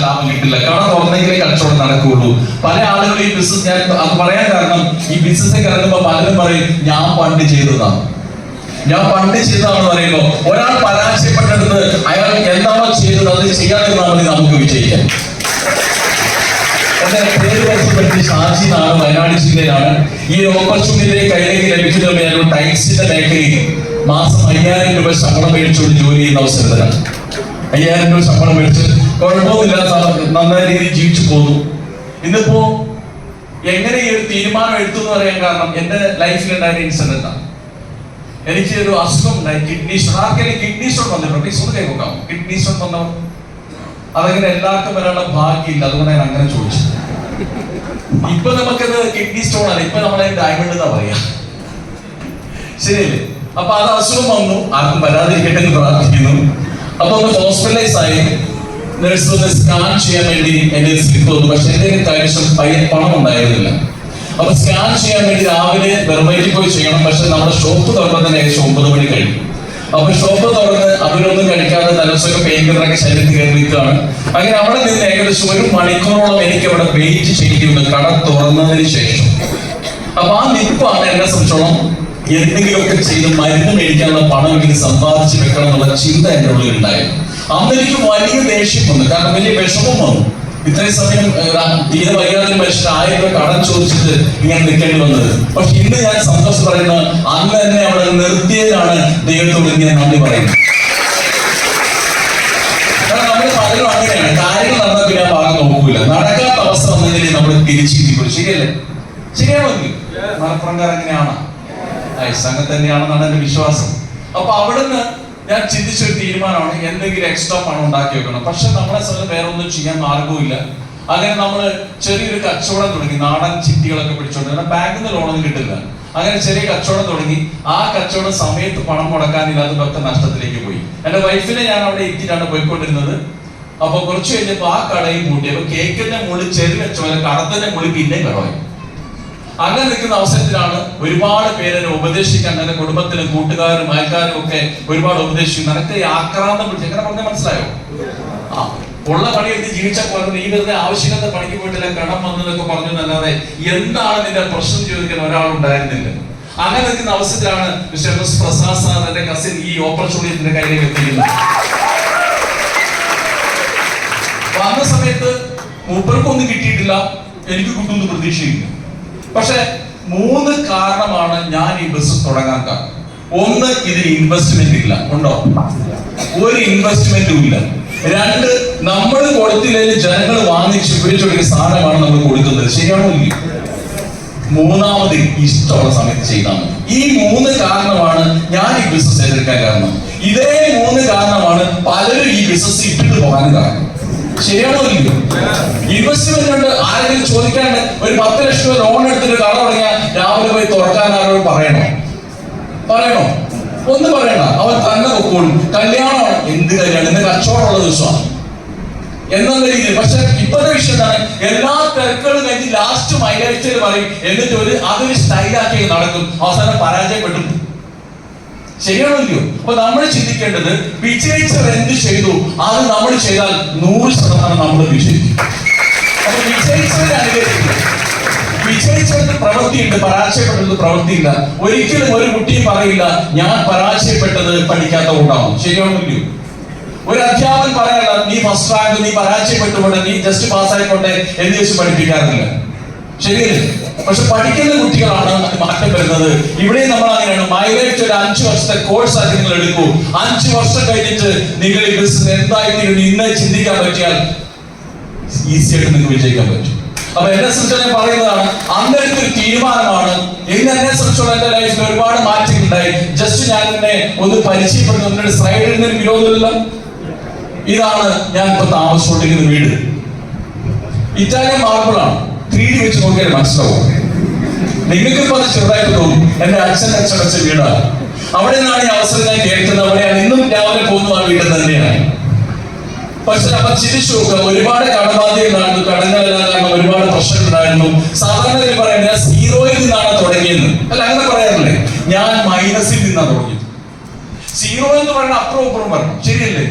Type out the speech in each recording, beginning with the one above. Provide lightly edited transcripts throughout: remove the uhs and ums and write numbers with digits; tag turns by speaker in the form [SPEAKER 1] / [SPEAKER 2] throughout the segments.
[SPEAKER 1] ലാഭം കിട്ടില്ല. കട തുറന്നെങ്കിലേ കച്ചവടം നടക്കുകയുള്ളൂ. പല ആളുകളും ഈ ബിസിനസ്, ഞാൻ അത് പറയാൻ കാരണം ഈ ബിസിനസ്സിൽ ഇറങ്ങുമ്പോൾ പലരും പറയും ഞാൻ പണ്ട് ചെയ്തതാണ് പറയുമ്പോൾ ഒരാൾ പരാജയപ്പെട്ടെടുത്ത് അയാൾ എന്താണോ ചെയ്തത് അത് ചെയ്യാതിരുന്നാൽ മതി നമുക്ക് വിജയിക്കാം. എന്റെ പേര് പരിചയപ്പെടുത്തി ഷാജി എന്നാണ്, വയനാട് ജില്ലയിലാണ്. ഈ ഓപ്പർച്യൂണിറ്റി കയ്യിലേക്ക് ലഭിക്കുന്ന ടൈൽസിന്റെ മേഖലയിൽ മാസം 5000 രൂപ ശമ്പളം മേടിച്ചുകൊണ്ട് ജോലി ചെയ്യുന്ന അവസരത്തിലാണ്. 5000 രൂപ ശമ്പളം മേടിച്ച് കുഴപ്പമൊന്നുമില്ല, നന്നായ രീതിയിൽ ജീവിച്ചു പോകുന്നു. ഇന്നിപ്പോ എങ്ങനെ ഈ ഒരു തീരുമാനം എടുത്തു എന്ന് പറയാൻ കാരണം എന്റെ ലൈഫിൽ ഉണ്ടായ ഇൻസിഡന്റ് ആണ്. എനിക്ക് ഒരു അസുഖം ഉണ്ടായി, കിഡ്നി സ്റ്റോൺ. ആർക്കെങ്കിലും കിഡ്നി സ്റ്റോൺ വന്നിട്ടുണ്ട്? പ്ലീസ് ഒന്ന് കേൾക്കാം. കിഡ്നി സ്റ്റോൺ വന്നവർ അതങ്ങനെ എല്ലാവർക്കും വരാനുള്ള ഭാഗ്യമില്ല, അതുകൊണ്ട് ഞാൻ അങ്ങനെ ചോദിച്ചു. ഇപ്പൊ നമുക്കത് കിഡ്നി സ്റ്റോൺ അല്ല, ഇപ്പൊ നമ്മളെ ഡയമണ്ട് എന്നാ പറയാ, ശരിയല്ലേ? അപ്പൊ അത് അസുഖം വന്നു, ആർക്കും വരാതിരിക്കട്ടെ എന്ന് പ്രാർത്ഥിക്കുന്നു. അപ്പൊ ഒന്ന് ഹോസ്പിറ്റലൈസ് ആയി. നഴ്സ് ഒന്ന് സ്കാൻ ചെയ്യാൻ വേണ്ടി എന്റെ സ്ലിപ്പ് വന്നു. പക്ഷെ എന്റെ കൈവശം പണം ഉണ്ടായിരുന്നില്ല. അപ്പൊ സ്കാൻ ചെയ്യാൻ വേണ്ടി രാവിലെ വെറുമേറ്റിൽ പോയി ചെയ്യണം. പക്ഷെ നമ്മുടെ ഷോപ്പ് തുറന്നത് തന്നെ ഏകദേശം 9 മണി കഴിഞ്ഞു. അപ്പൊ ഷോപ്പ് തുറന്ന് അവരൊന്നും കഴിക്കാതെ തലസൊക്കെ പെയിൻ കിടന്നൊക്കെ ശരീരത്തിൽ കയറി നിൽക്കുകയാണ്. അങ്ങനെ അവിടെ നിന്ന് ഏകദേശം 1 മണിക്കൂറോളം എനിക്ക് അവിടെ വെയിറ്റ് ചെയ്തിരുന്നു കട തുറന്നതിന് ശേഷം. അപ്പൊ ആ നിപ്പാണ് എന്നെ സംബന്ധിച്ചോളം എന്തെങ്കിലുമൊക്കെ ചെയ്ത് മരുന്ന് മേടിക്കാനുള്ള പണം എനിക്ക് സമ്പാദിച്ച് വെക്കണം എന്നുള്ള ചിന്ത എന്റെ ഉള്ളിൽ ഉണ്ടായിരുന്നു. അന്ന് എനിക്ക് വലിയ ദേഷ്യം വന്നു, കാരണം വലിയ വിഷമം വന്നു. ഇത്രയും സമയം തീരെ വൈകാതെ മനുഷ്യർ 1000 രൂപ കടം ചോദിച്ചിട്ട് ഇങ്ങനെ നിൽക്കേണ്ടി വന്നത്. പക്ഷെ ഇന്ന് ഞാൻ സന്തോഷം പറയുന്നത് അന്ന് തന്നെ അവിടെ നിർത്തിയതാണ് ദൈവത്തോട് ഇങ്ങനെ നന്ദി പറയുന്നത്. കാരണം നമ്മൾ പലരും അങ്ങനെയാണ്, കാര്യങ്ങൾ നടന്നാൽ പിന്നെ ആ ഭാഗം നോക്കൂല. നടക്കാത്ത അവസ്ഥ വന്നതിൽ നമ്മൾ തിരിച്ചിരിക്കും. ശരിയല്ലേ? ശരിയാണോ? മലപ്പുറംകാർ എങ്ങനെയാണ്? സംഘം തന്നെയാണെന്നാണ് എന്റെ വിശ്വാസം. അപ്പൊ അവിടുന്ന് ഞാൻ ചിന്തിച്ചൊരു തീരുമാനമാണ്, എന്തെങ്കിലും എക്സ്ട്രാ പണം ഉണ്ടാക്കി വെക്കണം. പക്ഷെ നമ്മളെ സ്ഥലത്ത് വേറെ ഒന്നും ചെയ്യാൻ മാർഗവുമില്ല. അങ്ങനെ നമ്മള് ചെറിയൊരു കച്ചവടം തുടങ്ങി, നാടൻ ചിട്ടികളൊക്കെ പിടിച്ചോണ്ട്. കാരണം ബാങ്കിൽ നിന്ന് ലോണൊന്നും കിട്ടില്ല. അങ്ങനെ ചെറിയ കച്ചവടം തുടങ്ങി. ആ കച്ചവടം സമയത്ത് പണം മുടക്കാനില്ലാത്തതൊക്കെ നഷ്ടത്തിലേക്ക് പോയി. എന്റെ വൈഫിനെ ഞാൻ അവിടെ എത്തിയിട്ടാണ് പോയിക്കൊണ്ടിരുന്നത്. അപ്പൊ കുറച്ച് കഴിഞ്ഞപ്പോ ആ കടയും കൂട്ടി. അപ്പൊ കേക്കിന്റെ മുകളിൽ ചെറി വെച്ച പോലെ കടത്തിന്റെ മുകളിൽ പിന്നെ കടമായി. അങ്ങനെ നിൽക്കുന്ന അവസരത്തിലാണ് ഒരുപാട് പേരെ ഉപദേശിക്കാൻ, എന്റെ കുടുംബത്തിലും കൂട്ടുകാരും അയൽക്കാരും ഒക്കെ ഒരുപാട് ഉപദേശിക്കും. നിനക്ക് ഈ ആക്രാന്തം പിടിച്ച് എങ്ങനെ പറഞ്ഞാൽ മനസ്സിലായോ? ഉള്ള പണി എടുത്ത് ജീവിച്ചാൽ പോലെ ഈ വെറുതെ ആവശ്യമില്ലാത്ത പണിക്ക് പോയിട്ടില്ല, കടം വന്നതൊക്കെ പറഞ്ഞു എന്നല്ലാതെ എന്താണ് നിന്റെ പ്രശ്നം ചോദിക്കാൻ ഒരാളുണ്ടായിരുന്നില്ല. അങ്ങനെ നിൽക്കുന്ന അവസരത്തിലാണ് മിസ്റ്റർ എസ് പ്രസാദ് സാർ, എന്റെ കസിൻ, ഈ ഓപ്പർച്യൂണിറ്റിന്റെ കയ്യിലേക്ക് എത്തിക്കുന്നത്. വന്ന സമയത്ത് മൂപ്പർക്കൊന്നും കിട്ടിയിട്ടില്ല, എനിക്ക് കിട്ടുമെന്ന് പ്രതീക്ഷയില്ല. പക്ഷെ 3 കാരണമാണ് ഞാൻ ഈ ബിസിനസ് തുടങ്ങാൻ കാരണം. 1, ഇതിന് ഇൻവെസ്റ്റ്മെന്റ് ഇല്ല. ഉണ്ടോ? ഒരു ഇൻവെസ്റ്റ്മെന്റും ഇല്ല. 2, നമ്മൾ കൊടുത്തില്ലെങ്കിൽ ജനങ്ങൾ വാങ്ങിച്ച് ഉപയോഗിച്ചൊരു സാധനമാണ് നമ്മൾ കൊടുക്കുന്നത്. ശരിയാണോ? ഇല്ല. 3ാമത് ഇഷ്ടമുള്ള സമയത്ത് ചെയ്താൽ മതി. ഈ 3 കാരണമാണ് ഞാൻ ഈ ബിസിനസ് ഏറ്റെടുക്കാൻ കാരണം. ഇതേ 3 കാരണമാണ് പലരും ഈ ബിസിനസ് ഇട്ടിട്ട് പോകാൻ കാരണം. ശരിയാണോ? ഇല്ലയോ? ഇൻവെസ്റ്റ്മെന്റ് ഉണ്ട്. ആരെങ്കിലും ചോദിക്കാണ്ട് ഒരു 10 ലക്ഷം രൂപ ലോൺ എടുത്തിട്ട് കട തുടങ്ങിയാൽ രാവിലെ പോയി തുറക്കാൻ ആരോട് പറയണോ? ഒന്നും പറയണ്ട, അവൻ തന്നെ പൊക്കോളും. കല്യാണമാണ്, എന്ത് കല്യാണം? ഇന്ന് കച്ചവടമുള്ള ദിവസമാണ് എന്നുള്ള രീതിയിൽ. പക്ഷെ ഇപ്പോഴത്തെ വിഷയം എന്താണ്? എല്ലാ തിരക്കുകളും കഴിഞ്ഞ് ലാസ്റ്റ് മൈലേജ് പറയും, എന്നിട്ട് അതൊരു സ്റ്റൈലാക്കി നടക്കും, അവസാനം പരാജയപ്പെട്ടു. ശരിയാണോ? ഇല്ലയോ? അപ്പൊ നമ്മൾ ചിന്തിക്കേണ്ടത്, വിജയിച്ചവർ എന്ത് ചെയ്തു അത് നമ്മൾ ചെയ്താൽ 100% നമ്മൾ വിജയിക്കും. അപ്പൊ വിജയിച്ചവരെ അനുകരിക്കുക. വിജയിച്ചവർക്ക് പ്രവൃത്തിയുണ്ട്, പരാജയപ്പെട്ടത് പ്രവൃത്തിയില്ല. ഒരിക്കലും ഒരു കുട്ടിയും പറയില്ല ഞാൻ പരാജയപ്പെട്ടത് പഠിക്കാത്ത കൊണ്ടാവും. ശരിയാണോ? ഇല്ലയോ? ഒരു അധ്യാപകൻ പറയാനുള്ള നീ ഫസ്റ്റ് റാങ്ക്, നീ പരാജയപ്പെട്ടുകൊണ്ട്, നീ ജസ്റ്റ് പാസ്സായിക്കോട്ടെ എന്ന് വെച്ച് പഠിപ്പിക്കാറില്ല. ശരിയല്ലേ? പക്ഷെ പഠിക്കുന്ന കുട്ടികളാണ് മാറ്റം വരുന്നത്. ഇവിടെ നമ്മൾ അങ്ങനെയാണ്. മൈലേജ് ഒരു 5 വർഷത്തെ കോഴ്സ് ആക്കി നിങ്ങൾ എടുക്കൂ. 5 വർഷം കഴിഞ്ഞിട്ട് നിങ്ങൾ ഈ ബിസിനസ് എന്തായിട്ട് ഇന്ന് ചിന്തിക്കാൻ പറ്റിയാൽ ഈസിയായിട്ട് നിങ്ങൾക്ക് വിജയിക്കാൻ പറ്റും. അപ്പൊ എന്നെ സംബന്ധിച്ച് ഞാൻ പറയുന്നതാണ്, അന്നെടുത്തൊരു തീരുമാനമാണ്. ഇന്ന് എന്നെ സംബന്ധിച്ചുള്ള എന്റെ ലൈഫിൽ ഒരുപാട് മാറ്റങ്ങൾ ഉണ്ടായി. ജസ്റ്റ് ഞാൻ എന്നെ ഒന്ന് പരിചയപ്പെടുന്ന സ്ലൈഡിൽ നിന്ന് വിരോധമില്ല. ഇതാണ് ഞാൻ ഇപ്പൊ താമസിച്ചുകൊണ്ടിരിക്കുന്ന വീട്. ഇറ്റാലിയൻ മാർബിളാണ്. 3D വെച്ച് നോക്കിയാൽ മനസ്സിലാവും. നിങ്ങൾക്കിപ്പോ അത് ചെറുതായിട്ട് തോന്നും. എന്റെ അച്ഛൻ്റെ അച്ഛനച്ഛൻ വീടാണ്. അവിടെ നിന്നാണ് ഈ അവസരം ഞാൻ കേൾക്കുന്നത്. അവിടെയാണ് ഇന്നും രാവിലെ പോകുന്നു, ആ വീട്ടിൽ തന്നെയാണ്. പക്ഷെ അപ്പൊ ചിരിച്ചു നോക്കുക, ഒരുപാട് കടബാധ്യതകളായിരുന്നു, കടങ്ങളെല്ലാം കാരണം ഒരുപാട് പ്രശ്നങ്ങളുണ്ടായിരുന്നു. സാധാരണ പറയാം ഞാൻ 0യിൽ നിന്നാണ് തുടങ്ങിയത്. അല്ല, അങ്ങനെ പറയാറില്ലേ? ഞാൻ മൈനസിൽ നിന്നാണ് തുടങ്ങിയത്. 0 എന്ന് പറയുന്നത് അപ്പുറം ഇപ്പുറം പറഞ്ഞു. ശരിയല്ലേ?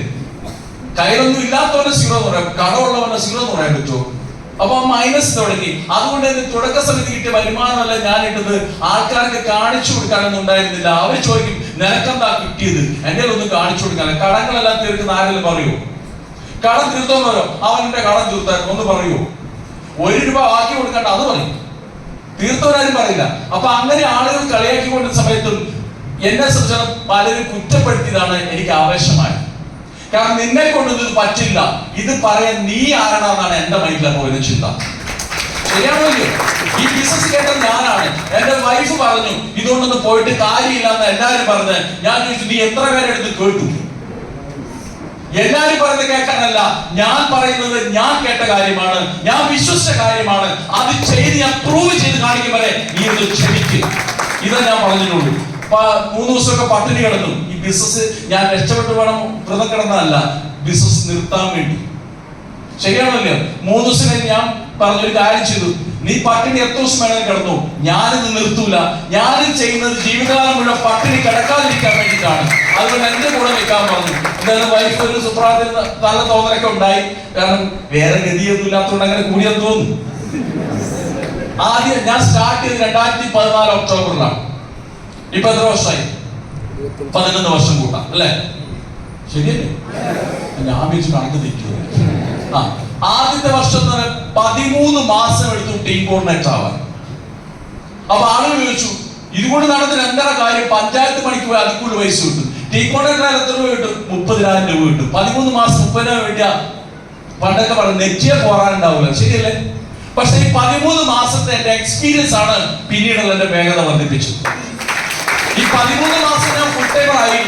[SPEAKER 1] കയ്യിലൊന്നും ഇല്ലാത്തവനെ 0 എന്ന് പറയാം, കടമുള്ളവനെ 0 എന്ന് പറയാൻ പറ്റുമോ? അപ്പൊ മൈനസ് തുടങ്ങി. അതുകൊണ്ട് തന്നെ തുടക്ക സമയത്ത് കിട്ടിയ വരുമാനമല്ല ഞാൻ ഇട്ടത് ആൾക്കാർക്ക് കാണിച്ചു കൊടുക്കാനൊന്നും ഉണ്ടായിരുന്നില്ല. അവർ ചോദിക്കും നിനക്കെന്താ കിട്ടിയത്, എന്റെ ഒന്ന് കാണിച്ചു കൊടുക്കാൻ. കടങ്ങളെല്ലാം തീർക്കുന്ന ആരെങ്കിലും പറയുമോ? കടം തീർത്തോന്ന് പറയോ? അവന്റെ കടം തീർത്തായിരുന്നു ഒന്ന് പറയുമോ? 1 രൂപ ബാക്കി കൊടുക്കണ്ട അത് പറയും, തീർത്തവരാരും പറയില്ല. അപ്പൊ അങ്ങനെ ആളുകൾ കളിയാക്കിക്കൊണ്ട സമയത്തും എന്നെ സംബന്ധിച്ചാൽ പലരും കുറ്റപ്പെടുത്തിയതാണ് എനിക്ക് ആവേശമായത്. കാരണം നിന്നെ കൊണ്ട് ഇത് പറ്റില്ല, ഇത് പറയാൻ നീ ആരാണെന്നാണ് എന്റെ മൈൻഡിലെ പോയത് ചിന്ത. ശരിയാണോ? ഈ ബിസിനസ് കേട്ടത് ഞാനാണ്. എന്റെ വൈഫ് പറഞ്ഞു ഇതുകൊണ്ടൊന്നും പോയിട്ട് കാര്യമില്ല എന്ന് എല്ലാരും പറഞ്ഞ്. ഞാൻ ചോദിച്ചു നീ എത്ര പേരെടുത്ത് കേട്ടു? എല്ലാരും പറയുന്നത് കേൾക്കാനല്ല, ഞാൻ പറയുന്നത് ഞാൻ കേട്ട കാര്യമാണ്, ഞാൻ വിശ്വസിച്ച കാര്യമാണ്. അത് ചെയ്ത് ഞാൻ പ്രൂവ് ചെയ്ത് കാണിക്കും വരെ നീ ഒന്ന് ക്ഷമിക്കുക. ഇതാ ഞാൻ പറഞ്ഞിട്ടുള്ളൂ. 3 ദിവസമൊക്കെ പട്ടിണി കിടന്നു. ഈ ബിസിനസ് ഞാൻ രക്ഷപ്പെട്ടു വേണം വ്രതം കിടന്നതല്ല, ബിസിനസ് നിർത്താൻ വേണ്ടി. ശരിയാണല്ലോ? 3 ദിവസം കഴിഞ്ഞ് ഞാൻ പറഞ്ഞൊരു കാര്യം ചെയ്തു, നീ പട്ടിണി എത്ര ദിവസം വേണമെങ്കിൽ കിടന്നു, ഞാനിത് നിർത്തൂല. ഞാനും ചെയ്യുന്നത് ജീവിതകാലം മുഴുവൻ പട്ടിണി കിടക്കാതിരിക്കാൻ വേണ്ടിയിട്ടാണ്. അതുകൊണ്ട് എന്റെ കൂടെ നിൽക്കാൻ പറഞ്ഞു. എന്തായാലും വൈഫ് ഒരു സുപ്രാത്തിന് നല്ല തോന്നലൊക്കെ ഉണ്ടായി. കാരണം വേറെ ഗതിയൊന്നും ഇല്ലാത്തതുകൊണ്ട് അങ്ങനെ കൂടിയെന്ന് തോന്നുന്നു. ആദ്യം ഞാൻ സ്റ്റാർട്ട് ചെയ്ത് 2014 ഒക്ടോബറിലാണ്. ഇപ്പൊ എത്ര വർഷമായി? 11 വർഷം കൂട്ടാം അല്ലേ? ശരിയല്ലേ? ഞാൻ വെച്ച് കണക്ക് തെറ്റുക. ആദ്യത്തെ വർഷം തന്നെ 13 മാസം എടുത്തു ടീം കോർഡിനേറ്റർ ആവാൻ. അപ്പൊ ആളുകൾ ചോദിച്ചു ഇതുകൊണ്ട് നടത്തുന്ന എന്താ കാര്യം? പഞ്ചായത്ത് പണിക്ക് പോയി അതിൽ കൂടുതൽ പൈസ കിട്ടും. ടീം കോർഡിനേറ്റർ എത്ര രൂപ കിട്ടും? 30,000 രൂപ കിട്ടും. 13 മാസം 30,000 വേണ്ടിയ പണ്ടൊക്കെ പറഞ്ഞു നെറ്റിയെ പോറാനുണ്ടാവില്ല. ശരിയല്ലേ? പക്ഷെ ഈ 13 മാസത്തെ എന്റെ എക്സ്പീരിയൻസ് ആണ് പിന്നീടുള്ള എന്റെ വേഗത വർദ്ധിപ്പിച്ചത്. ഈ 13 മാസം ഞാൻ ഫുൾ ടൈമറായി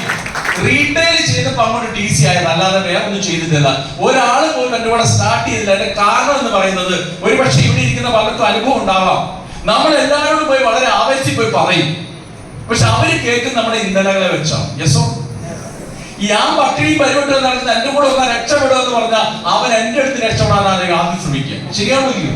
[SPEAKER 1] റീറ്റെയിൽ ചെയ്തപ്പോ അങ്ങോട്ട് DC ആയത്, അല്ലാതെ വേറെ ഒന്നും ചെയ്തിട്ടില്ല. ഒരാള് പോലും എന്റെ കൂടെ സ്റ്റാർട്ട് ചെയ്തില്ല. എന്റെ കാരണം എന്ന് പറയുന്നത് ഒരു പക്ഷെ ഇവിടെ ഇരിക്കുന്ന പലർക്കും അനുഭവം ഉണ്ടാവാം. നമ്മൾ എല്ലാവരോടും പോയി വളരെ ആവേശത്തിൽ പോയി പറയും, പക്ഷെ അവര് കേൾക്കും നമ്മുടെ ഇന്നലകളെ വെച്ചാണ്. യെസോ? ഞാൻ പട്ടിണി പരിപാടി നടക്കുന്ന എന്റെ കൂടെ വന്നാൽ രക്ഷപ്പെടുക എന്ന് പറഞ്ഞാൽ അവൻ എന്റെ അടുത്ത് രക്ഷപ്പെടാനാണ് ആദ്യം ശ്രമിക്കുക. ശരിയാവില്ലയോ?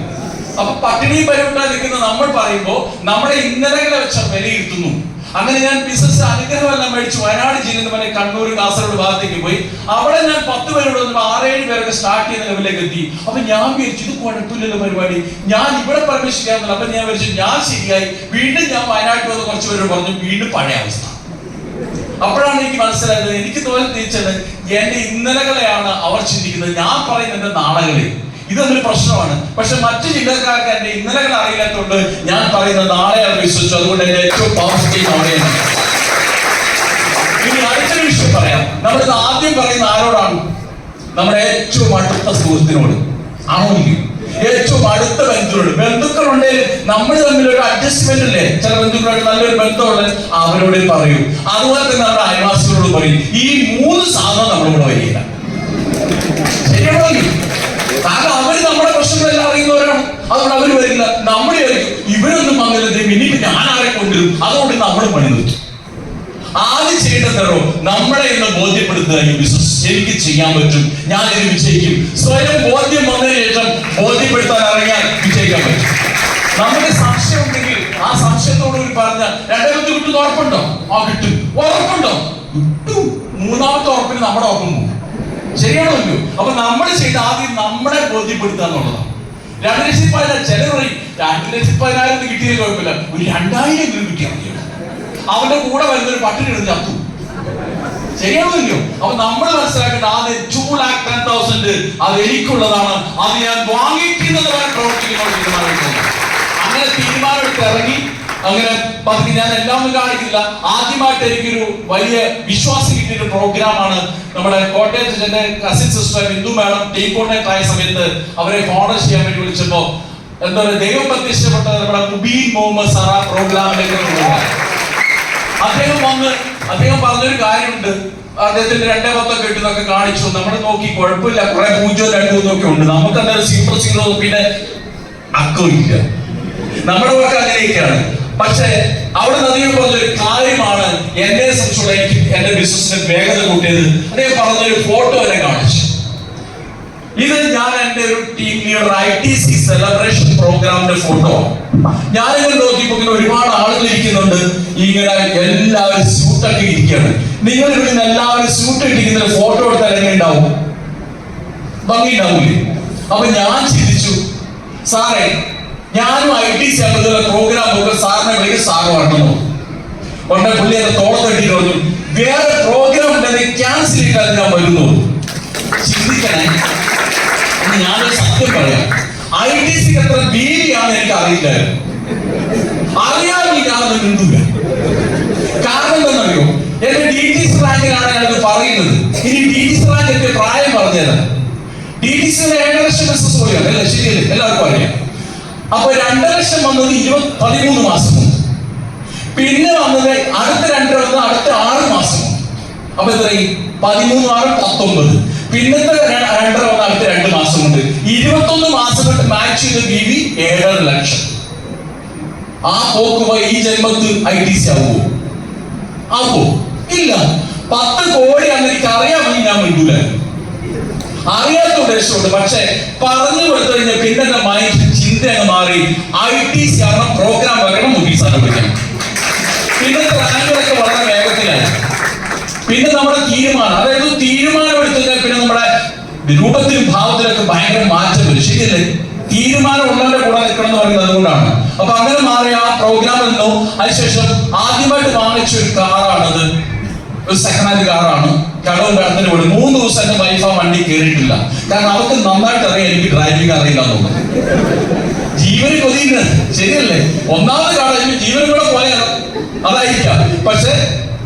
[SPEAKER 1] അപ്പൊ പട്ടിണി പരിപാടി നിൽക്കുന്ന നമ്മൾ പറയുമ്പോ നമ്മുടെ ഇന്നലകളെ വെച്ച വിലയിരുത്തുന്നു. അങ്ങനെ ഞാൻ ബിസിനസ് അനുഗ്രഹമെല്ലാം മേടിച്ചു വയനാട് ജില്ലയിൽ നിന്ന് കണ്ണൂർ കാസർഗോഡ് ഭാഗത്തേക്ക് പോയി. അവിടെ ഞാൻ 10 പേരോട് 6-7 പേരൊക്കെ സ്റ്റാർട്ട് ചെയ്യുന്ന ലെവലിലേക്ക് എത്തി. അപ്പൊ ഞാൻ വിചാരിച്ചു ഇത് കുഴപ്പമില്ലല്ലോ പരിപാടി, ഞാൻ ഇവിടെ പരമേശ്വരിക്കാന്നില്ല. അപ്പൊ ഞാൻ വിചാരിച്ചു ഞാൻ ശരിയായി. വീണ്ടും ഞാൻ വയനാട്ടിൽ വന്ന് കുറച്ച് പേരോട് പറഞ്ഞു, വീണ്ടും പഴയ അവസ്ഥ. അപ്പോഴാണ് എനിക്ക് മനസ്സിലായത്, എനിക്ക് തോന്നിച്ചത് എന്റെ ഇന്നലകളെയാണ് അവർ ചിന്തിക്കുന്നത്, ഞാൻ പറയുന്ന എന്റെ നാളകളെ. ഇതൊരു പ്രശ്നമാണ്. പക്ഷെ മറ്റു ജില്ലക്കാർക്ക് എന്റെ ഇന്നലകൾ അറിയില്ലാത്തതുകൊണ്ട് ഞാൻ പറയുന്ന നാളെയാണ് വിശ്വസിച്ചു. അതുകൊണ്ട് എന്റെ ഏറ്റവും പവർഫുൾ നാളെയാണ്. ഇനി അടുത്തൊരു വിഷയം പറയാം. നമ്മളിത് ആദ്യം പറയുന്ന ആരോടാണ്? നമ്മുടെ ഏറ്റവും അടുത്ത സുഹൃത്തിനോട് ആണോ? ഏറ്റവും അടുത്ത ബന്ധുക്കളോട്. ബന്ധുക്കളുണ്ടെങ്കിൽ നമ്മൾ തമ്മിൽ ഒരു അഡ്ജസ്റ്റ്മെന്റ് ഇല്ലേ? ചില ബന്ധുക്കളായിട്ട് നല്ലൊരു ബന്ധമുള്ള അവരോട് പറയൂ. അതുപോലെ തന്നെ നമ്മുടെ അയൽവാസികളോട് പറയും. ഈ 3 സാധനം നമ്മുടെ കൂടെ വരികയില്ല. ശരിയാണോ? കാരണം അവര് നമ്മുടെ പ്രശ്നങ്ങളെല്ലാം അറിയുന്നവരാണ്. അതുകൊണ്ട് അവര് വരില്ല. നമ്മളെ ആയിരിക്കും ഇവരൊന്നും വന്നില്ല, ഇനിയിപ്പോ ഞാൻ ആരെ കൊണ്ടുവരും, അതുകൊണ്ട് നമ്മളും പണി നിർത്തും. ആദ്യം ചെയ്യേണ്ടതോ നമ്മളെ ഒന്ന് ബോധ്യപ്പെടുത്തുക. ഈ ബിസിനസ് എനിക്ക് ചെയ്യാൻ പറ്റും, ഞാൻ ഇത് വിജയിക്കും. സ്വയം ബോധ്യം വന്നതിന് ശേഷം ബോധ്യപ്പെടുത്താൻ അറിയാൻ വിജയിക്കാൻ പറ്റും. നമുക്ക് സംശയം ഉണ്ടെങ്കിൽ ആ സംശയത്തോട് പറഞ്ഞ 2 കിട്ടും ഉറപ്പുണ്ടോ? ആ കിട്ടും. ഉറപ്പുണ്ടോ? കിട്ടും. 3ാമത്തെ ഉറപ്പിന് നമ്മുടെ ഒപ്പം പോകും. ശരിയാണോ? അപ്പൊ നമ്മൾ ചെയ്ത് ആദ്യം നമ്മളെ ബോധ്യപ്പെടുത്തുക എന്നുള്ളതാണ്. 2,10,000 ചിലർ പറയും 2,10,000 കിട്ടിയത് കുഴപ്പമില്ല, ഒരു 2,000 കിട്ടിയാൽ മതി. അവന്റെ കൂടെ വരുന്നൊരു പട്ടിണി എടുത്ത് ചത്തു. ശരിയാണോ? അപ്പൊ നമ്മൾ മനസ്സിലാക്കേണ്ട ആദ്യം 2,10,000 അത് എനിക്കുള്ളതാണ്, അത് ഞാൻ വാങ്ങിക്കുന്നത് വരെ പ്രവർത്തിക്കുന്ന അങ്ങനെ തീരുമാനമെടുത്ത് ഇറങ്ങി. അങ്ങനെ പതുക്കെ ഞാൻ എല്ലാം ഒന്നും കാണിക്കില്ല. ആദ്യമായിട്ട് എനിക്കൊരു വലിയ വിശ്വാസം കിട്ടിയൊരു പ്രോഗ്രാമാണ് നമ്മുടെ കോട്ടയത്ത് എന്റെ cousin sister Bindu madam team coordinator ആയ സമയത്ത് അവരെ ഫോർവേഡ് ചെയ്യാൻ വേണ്ടി വിളിച്ചപ്പോ എന്താ പറയുക, ദൈവം പ്രത്യക്ഷപ്പെട്ട നമ്മുടെ മുബീൻ മുഹമ്മദ് സറ പ്രോഗ്രാമിലേക്ക് അദ്ദേഹം പറഞ്ഞൊരു കാര്യമുണ്ട്. അദ്ദേഹത്തിന്റെ 2-10 കിട്ടുന്നൊക്കെ കാണിച്ചു. നമ്മൾ നോക്കി കുഴപ്പമില്ല, കുറെ 0, 2 ഒക്കെ ഉണ്ട്. നമുക്ക് എന്തായാലും സീറോ പിന്നെ അക്കമില്ല. നമ്മുടെ ഒക്കെ അങ്ങനെയൊക്കെയാണ്. പക്ഷെ അവിടെ അദ്ദേഹം പറഞ്ഞൊരു കാര്യമാണ് എന്നെ സംബന്ധിച്ചുള്ള എനിക്ക് എന്റെ ബിസിനസിന് വേഗത കൂട്ടിയത്. അദ്ദേഹം പറഞ്ഞൊരു ഫോട്ടോ എന്നെ കാണിച്ചു. ഇത് ഞാൻ എന്റെ ഒരു ടീം ലീഡർ ITC സെലിബ്രേഷൻ പ്രോഗ്രാമിന്റെ ഫോട്ടോ. ഞാനിങ്ങനെ നോക്കിയപ്പോ ഒരുപാട് ആളുകൾ ഇരിക്കുന്നുണ്ട്. ഇങ്ങനെ എല്ലാവരും സ്യൂട്ടൊക്കെ ഇരിക്കുകയാണ്. നിങ്ങൾ ഇവിടെ നിന്ന് എല്ലാവരും സ്യൂട്ട് ഇരിക്കുന്ന ഫോട്ടോ എടുത്താൽ എങ്ങനെ ഉണ്ടാവും? ഭംഗി ഉണ്ടാവൂലേ? അപ്പൊ ഞാൻ ചിന്തിച്ചു, സാറേ ഞാനും ITC അംഗത്തുള്ള പ്രോഗ്രാം ഒക്കെ സാറിനെ വിളിക്കും, സാറ് വരണമോ? ഉടനെ പുള്ളി എന്നെ തോളത്തട്ടിട്ട് പറഞ്ഞു, വേറെ പ്രോഗ്രാം ഉണ്ടെങ്കിൽ ക്യാൻസൽ ചെയ്താൽ ഞാൻ വരുന്നു. ചിന്തിക്കണേ, ഞാനൊരു സത്യം പറയാം, ITC എത്ര ബീവിയാണെന്ന് എനിക്ക് അറിയില്ലായിരുന്നു. അറിയാമെങ്കിൽ ഞാനത് കിട്ടൂല. കാരണം എന്താണെന്നറിയോ, എന്റെ DTC റാങ്കിലാണ് ഞാനത് പറയുന്നത്. ഇനി DTC റാങ്ക് എന്റെ പ്രായം പറഞ്ഞുതരാം. DTC 7 ലക്ഷം ബിസിനസ് പോലെയാണ് അല്ലേ? ശരിയല്ലേ? എല്ലാവർക്കും അറിയാം. അപ്പൊ 2 ലക്ഷം വന്നത് 13 മാസം മുമ്പ്. പിന്നെ വന്നത് അടുത്ത 2 വന്നത് അടുത്ത 6 മാസം. അപ്പൊ എത്രയും 13 6 19. പിന്നത്തെ 2 വന്ന അടുത്ത 2 മാസം കൊണ്ട് 21 മാസം കൊണ്ട് മാച്ച് ചെയ്ത് BV 7.5 ലക്ഷം. ആ പോക്ക് പോയി ഈ ജന്മത്ത് ITC ആവുമോ? ആവോ? ഇല്ല. 10 കോടിയാണെന്ന് എനിക്ക് അറിയാമെങ്കിൽ ഞാൻ മിണ്ടൂല. അറിയാത്ത ഉദ്ദേശമുണ്ട്. പക്ഷെ പറഞ്ഞു കൊടുത്തു കഴിഞ്ഞാൽ പിന്നെ എന്റെ മൈൻഡ് ചിന്ത അങ്ങ് മാറി. ITC ആവണം, പ്രോഗ്രാം വരണം, മുഖീസാനം വിളിക്കണം. പിന്നത്തെ റാങ്കുകളൊക്കെ വളരെ വേഗത്തിലായി. പിന്നെ നമ്മുടെ തീരുമാനം, അതായത് തീരുമാനം എടുത്തു കഴിഞ്ഞാൽ പിന്നെ നമ്മുടെ രൂപത്തിലും ഭാവത്തിലൊക്കെ ഭയങ്കര മാറ്റം വരും. ശരിയല്ലേ? തീരുമാനം ഉള്ളവരുടെ കൂടെ നിൽക്കണം എന്ന് പറയുന്നത് അതുകൊണ്ടാണ്. അപ്പൊ അങ്ങനെ മാറിയ ആ പ്രോഗ്രാം എന്നോ അതിനുശേഷം ആദ്യമായിട്ട് വാങ്ങിച്ച ഒരു കാറാണത്. ഒരു സെക്കൻഡ് ഹാൻഡ് കാറാണ്. കടവും കടത്തിന് പോയി 3 ദിവസം എന്റെ വൈഫ് ആ വണ്ടി കയറിയിട്ടില്ല. കാരണം അവർക്ക് നന്നായിട്ട് അറിയാം എനിക്ക് ഡ്രൈവിംഗ് അറിയില്ല എന്നുള്ളത്. ജീവന് കൊതിയുണ്ട്. ശരിയല്ലേ? ഒന്നാമത് കാര്യം ജീവനും കൂടെ പോയാൽ അതായിരിക്കാം. പക്ഷെ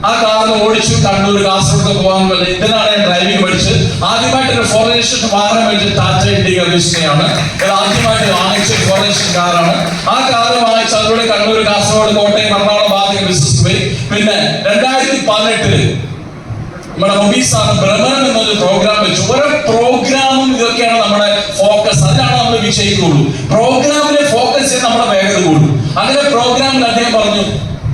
[SPEAKER 1] ആ കാറിന് ഓടിച്ചു കണ്ണൂർ കാസർഗോഡ് പോകാൻ പറ്റില്ല. ഇതിനാണ് ഞാൻ ഡ്രൈവിംഗ് പഠിച്ച് ആദ്യമായിട്ട് ഫോറേഷൻ വാഹനം മേടിച്ച് ടാറ്റ ഇൻഡിഗോ വിസ്മയാണ് ആദ്യമായിട്ട് വാങ്ങിച്ച ഫോറേഷൻ കാറാണ്. ആ കാറ് വാങ്ങിച്ച് അതിലൂടെ കണ്ണൂർ കാസർഗോഡ് കോട്ടയം എറണാകുളം ഭാഗത്തേക്ക് ബിസിനസ് പോയി. പിന്നെ 2018 നമ്മുടെ മൊബീസാണ് ഭ്രമണം എന്നൊരു പ്രോഗ്രാം വെച്ചു. ഓരോ പ്രോഗ്രാമും ഇതൊക്കെയാണ് നമ്മുടെ ഫോക്കസ്. അതിനാണ് നമ്മൾ വിജയിക്കുള്ളൂ. പ്രോഗ്രാമിനെ ഫോക്കസ് ചെയ്ത് നമ്മുടെ വേഗത കൂടും. അങ്ങനെ പ്രോഗ്രാമിൽ അദ്ദേഹം പറഞ്ഞു,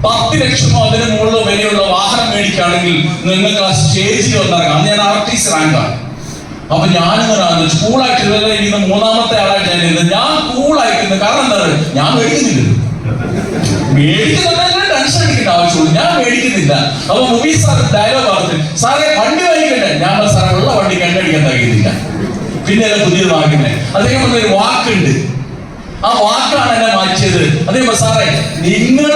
[SPEAKER 1] 10 ലക്ഷമോ അതിന് മുകളിലോ വിലയുള്ള വാഹനം മേടിക്കുകയാണെങ്കിൽ നിങ്ങൾക്ക് ആ സ്റ്റേജിൽ വന്നിറങ്ങാം. അന്ന് ഞാൻ RTC റാങ്കാണ്. അപ്പൊ ഞാനിങ്ങനെ കൂളായിട്ട് ഇരിക്കുന്ന 3ാമത്തെ ആളായിട്ട് ഞാൻ ഇരുന്നത്. ഞാൻ കൂളായിരിക്കുന്നത് കാരണം എന്താണ്? ഞാൻ മേടിക്കുന്നില്ല. ടെൻഷൻ അടിക്കേണ്ട ആവശ്യമുള്ളൂ. ഞാൻ മേടിക്കുന്നില്ല. അപ്പൊ മുബീസ് സാർ ഡയലോഗ് പറഞ്ഞു, സാറേ വണ്ടി വാങ്ങിക്കണ്ടേ? ഞാൻ സാറേ ഉള്ള വണ്ടി കണ്ടടിക്കാൻ കഴിയുന്നില്ല. പിന്നെ അല്ല പുതിയത് വാങ്ങിക്കുന്നത്. അദ്ദേഹം പറഞ്ഞൊരു വാക്കുണ്ട്. ആ വാക്കാണ് എന്നെ മാറ്റിയത്. അദ്ദേഹം സാറേ നിങ്ങൾ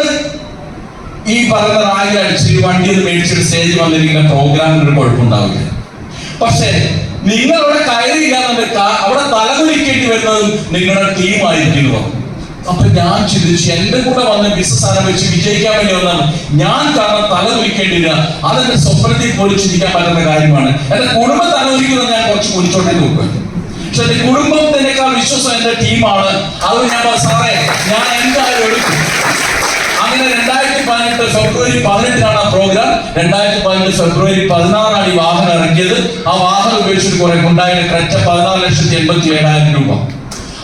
[SPEAKER 1] ഈ പറയുന്ന റാങ്ക് അടിച്ച് വണ്ടി മേടിച്ചിട്ട് സ്റ്റേജിൽ വന്നിരിക്കുന്ന പ്രോഗ്രാമിന് ഒരു കുഴപ്പമുണ്ടാവില്ല. പക്ഷെ നിങ്ങൾ അവിടെ കയറിയില്ല എന്നുണ്ടെങ്കിൽ അവിടെ തലകുലിക്കേണ്ടി വരുന്നതും നിങ്ങളുടെ ടീമായിരിക്കുന്നു. അപ്പൊ ഞാൻ ചിന്തിച്ചു, എന്റെ കൂടെ വന്ന് ബിസിനസ് ആരംഭിച്ച് വിജയിക്കാൻ വേണ്ടി വന്നാണ് ഞാൻ. കാരണം തലകുലിക്കേണ്ടില്ല. അതെന്റെ സ്വപ്നത്തിൽ പോലും ചിന്തിക്കാൻ പറ്റുന്ന കാര്യമാണ്. എന്റെ കുടുംബം തലകുലിക്കുന്നത് ഞാൻ കുറച്ച് കുലിച്ചോട്ടേ നോക്കുക. പക്ഷെ എന്റെ കുടുംബത്തിനേക്കാൾ വിശ്വാസം എന്റെ ടീമാണ്. അത് ഞാൻ സാറേ ഞാൻ എന്തായാലും എടുക്കും. അങ്ങനെ 2018 ഫെബ്രുവരി 18 ആ പ്രോഗ്രാം. 2018 ഫെബ്രുവരി 16 ഈ വാഹനം ഇറക്കിയത്. ആ വാഹനം ഉപയോഗിച്ചിട്ട് കുറെ ഉണ്ടായ ക്രെറ്റ 14,87,000 രൂപ.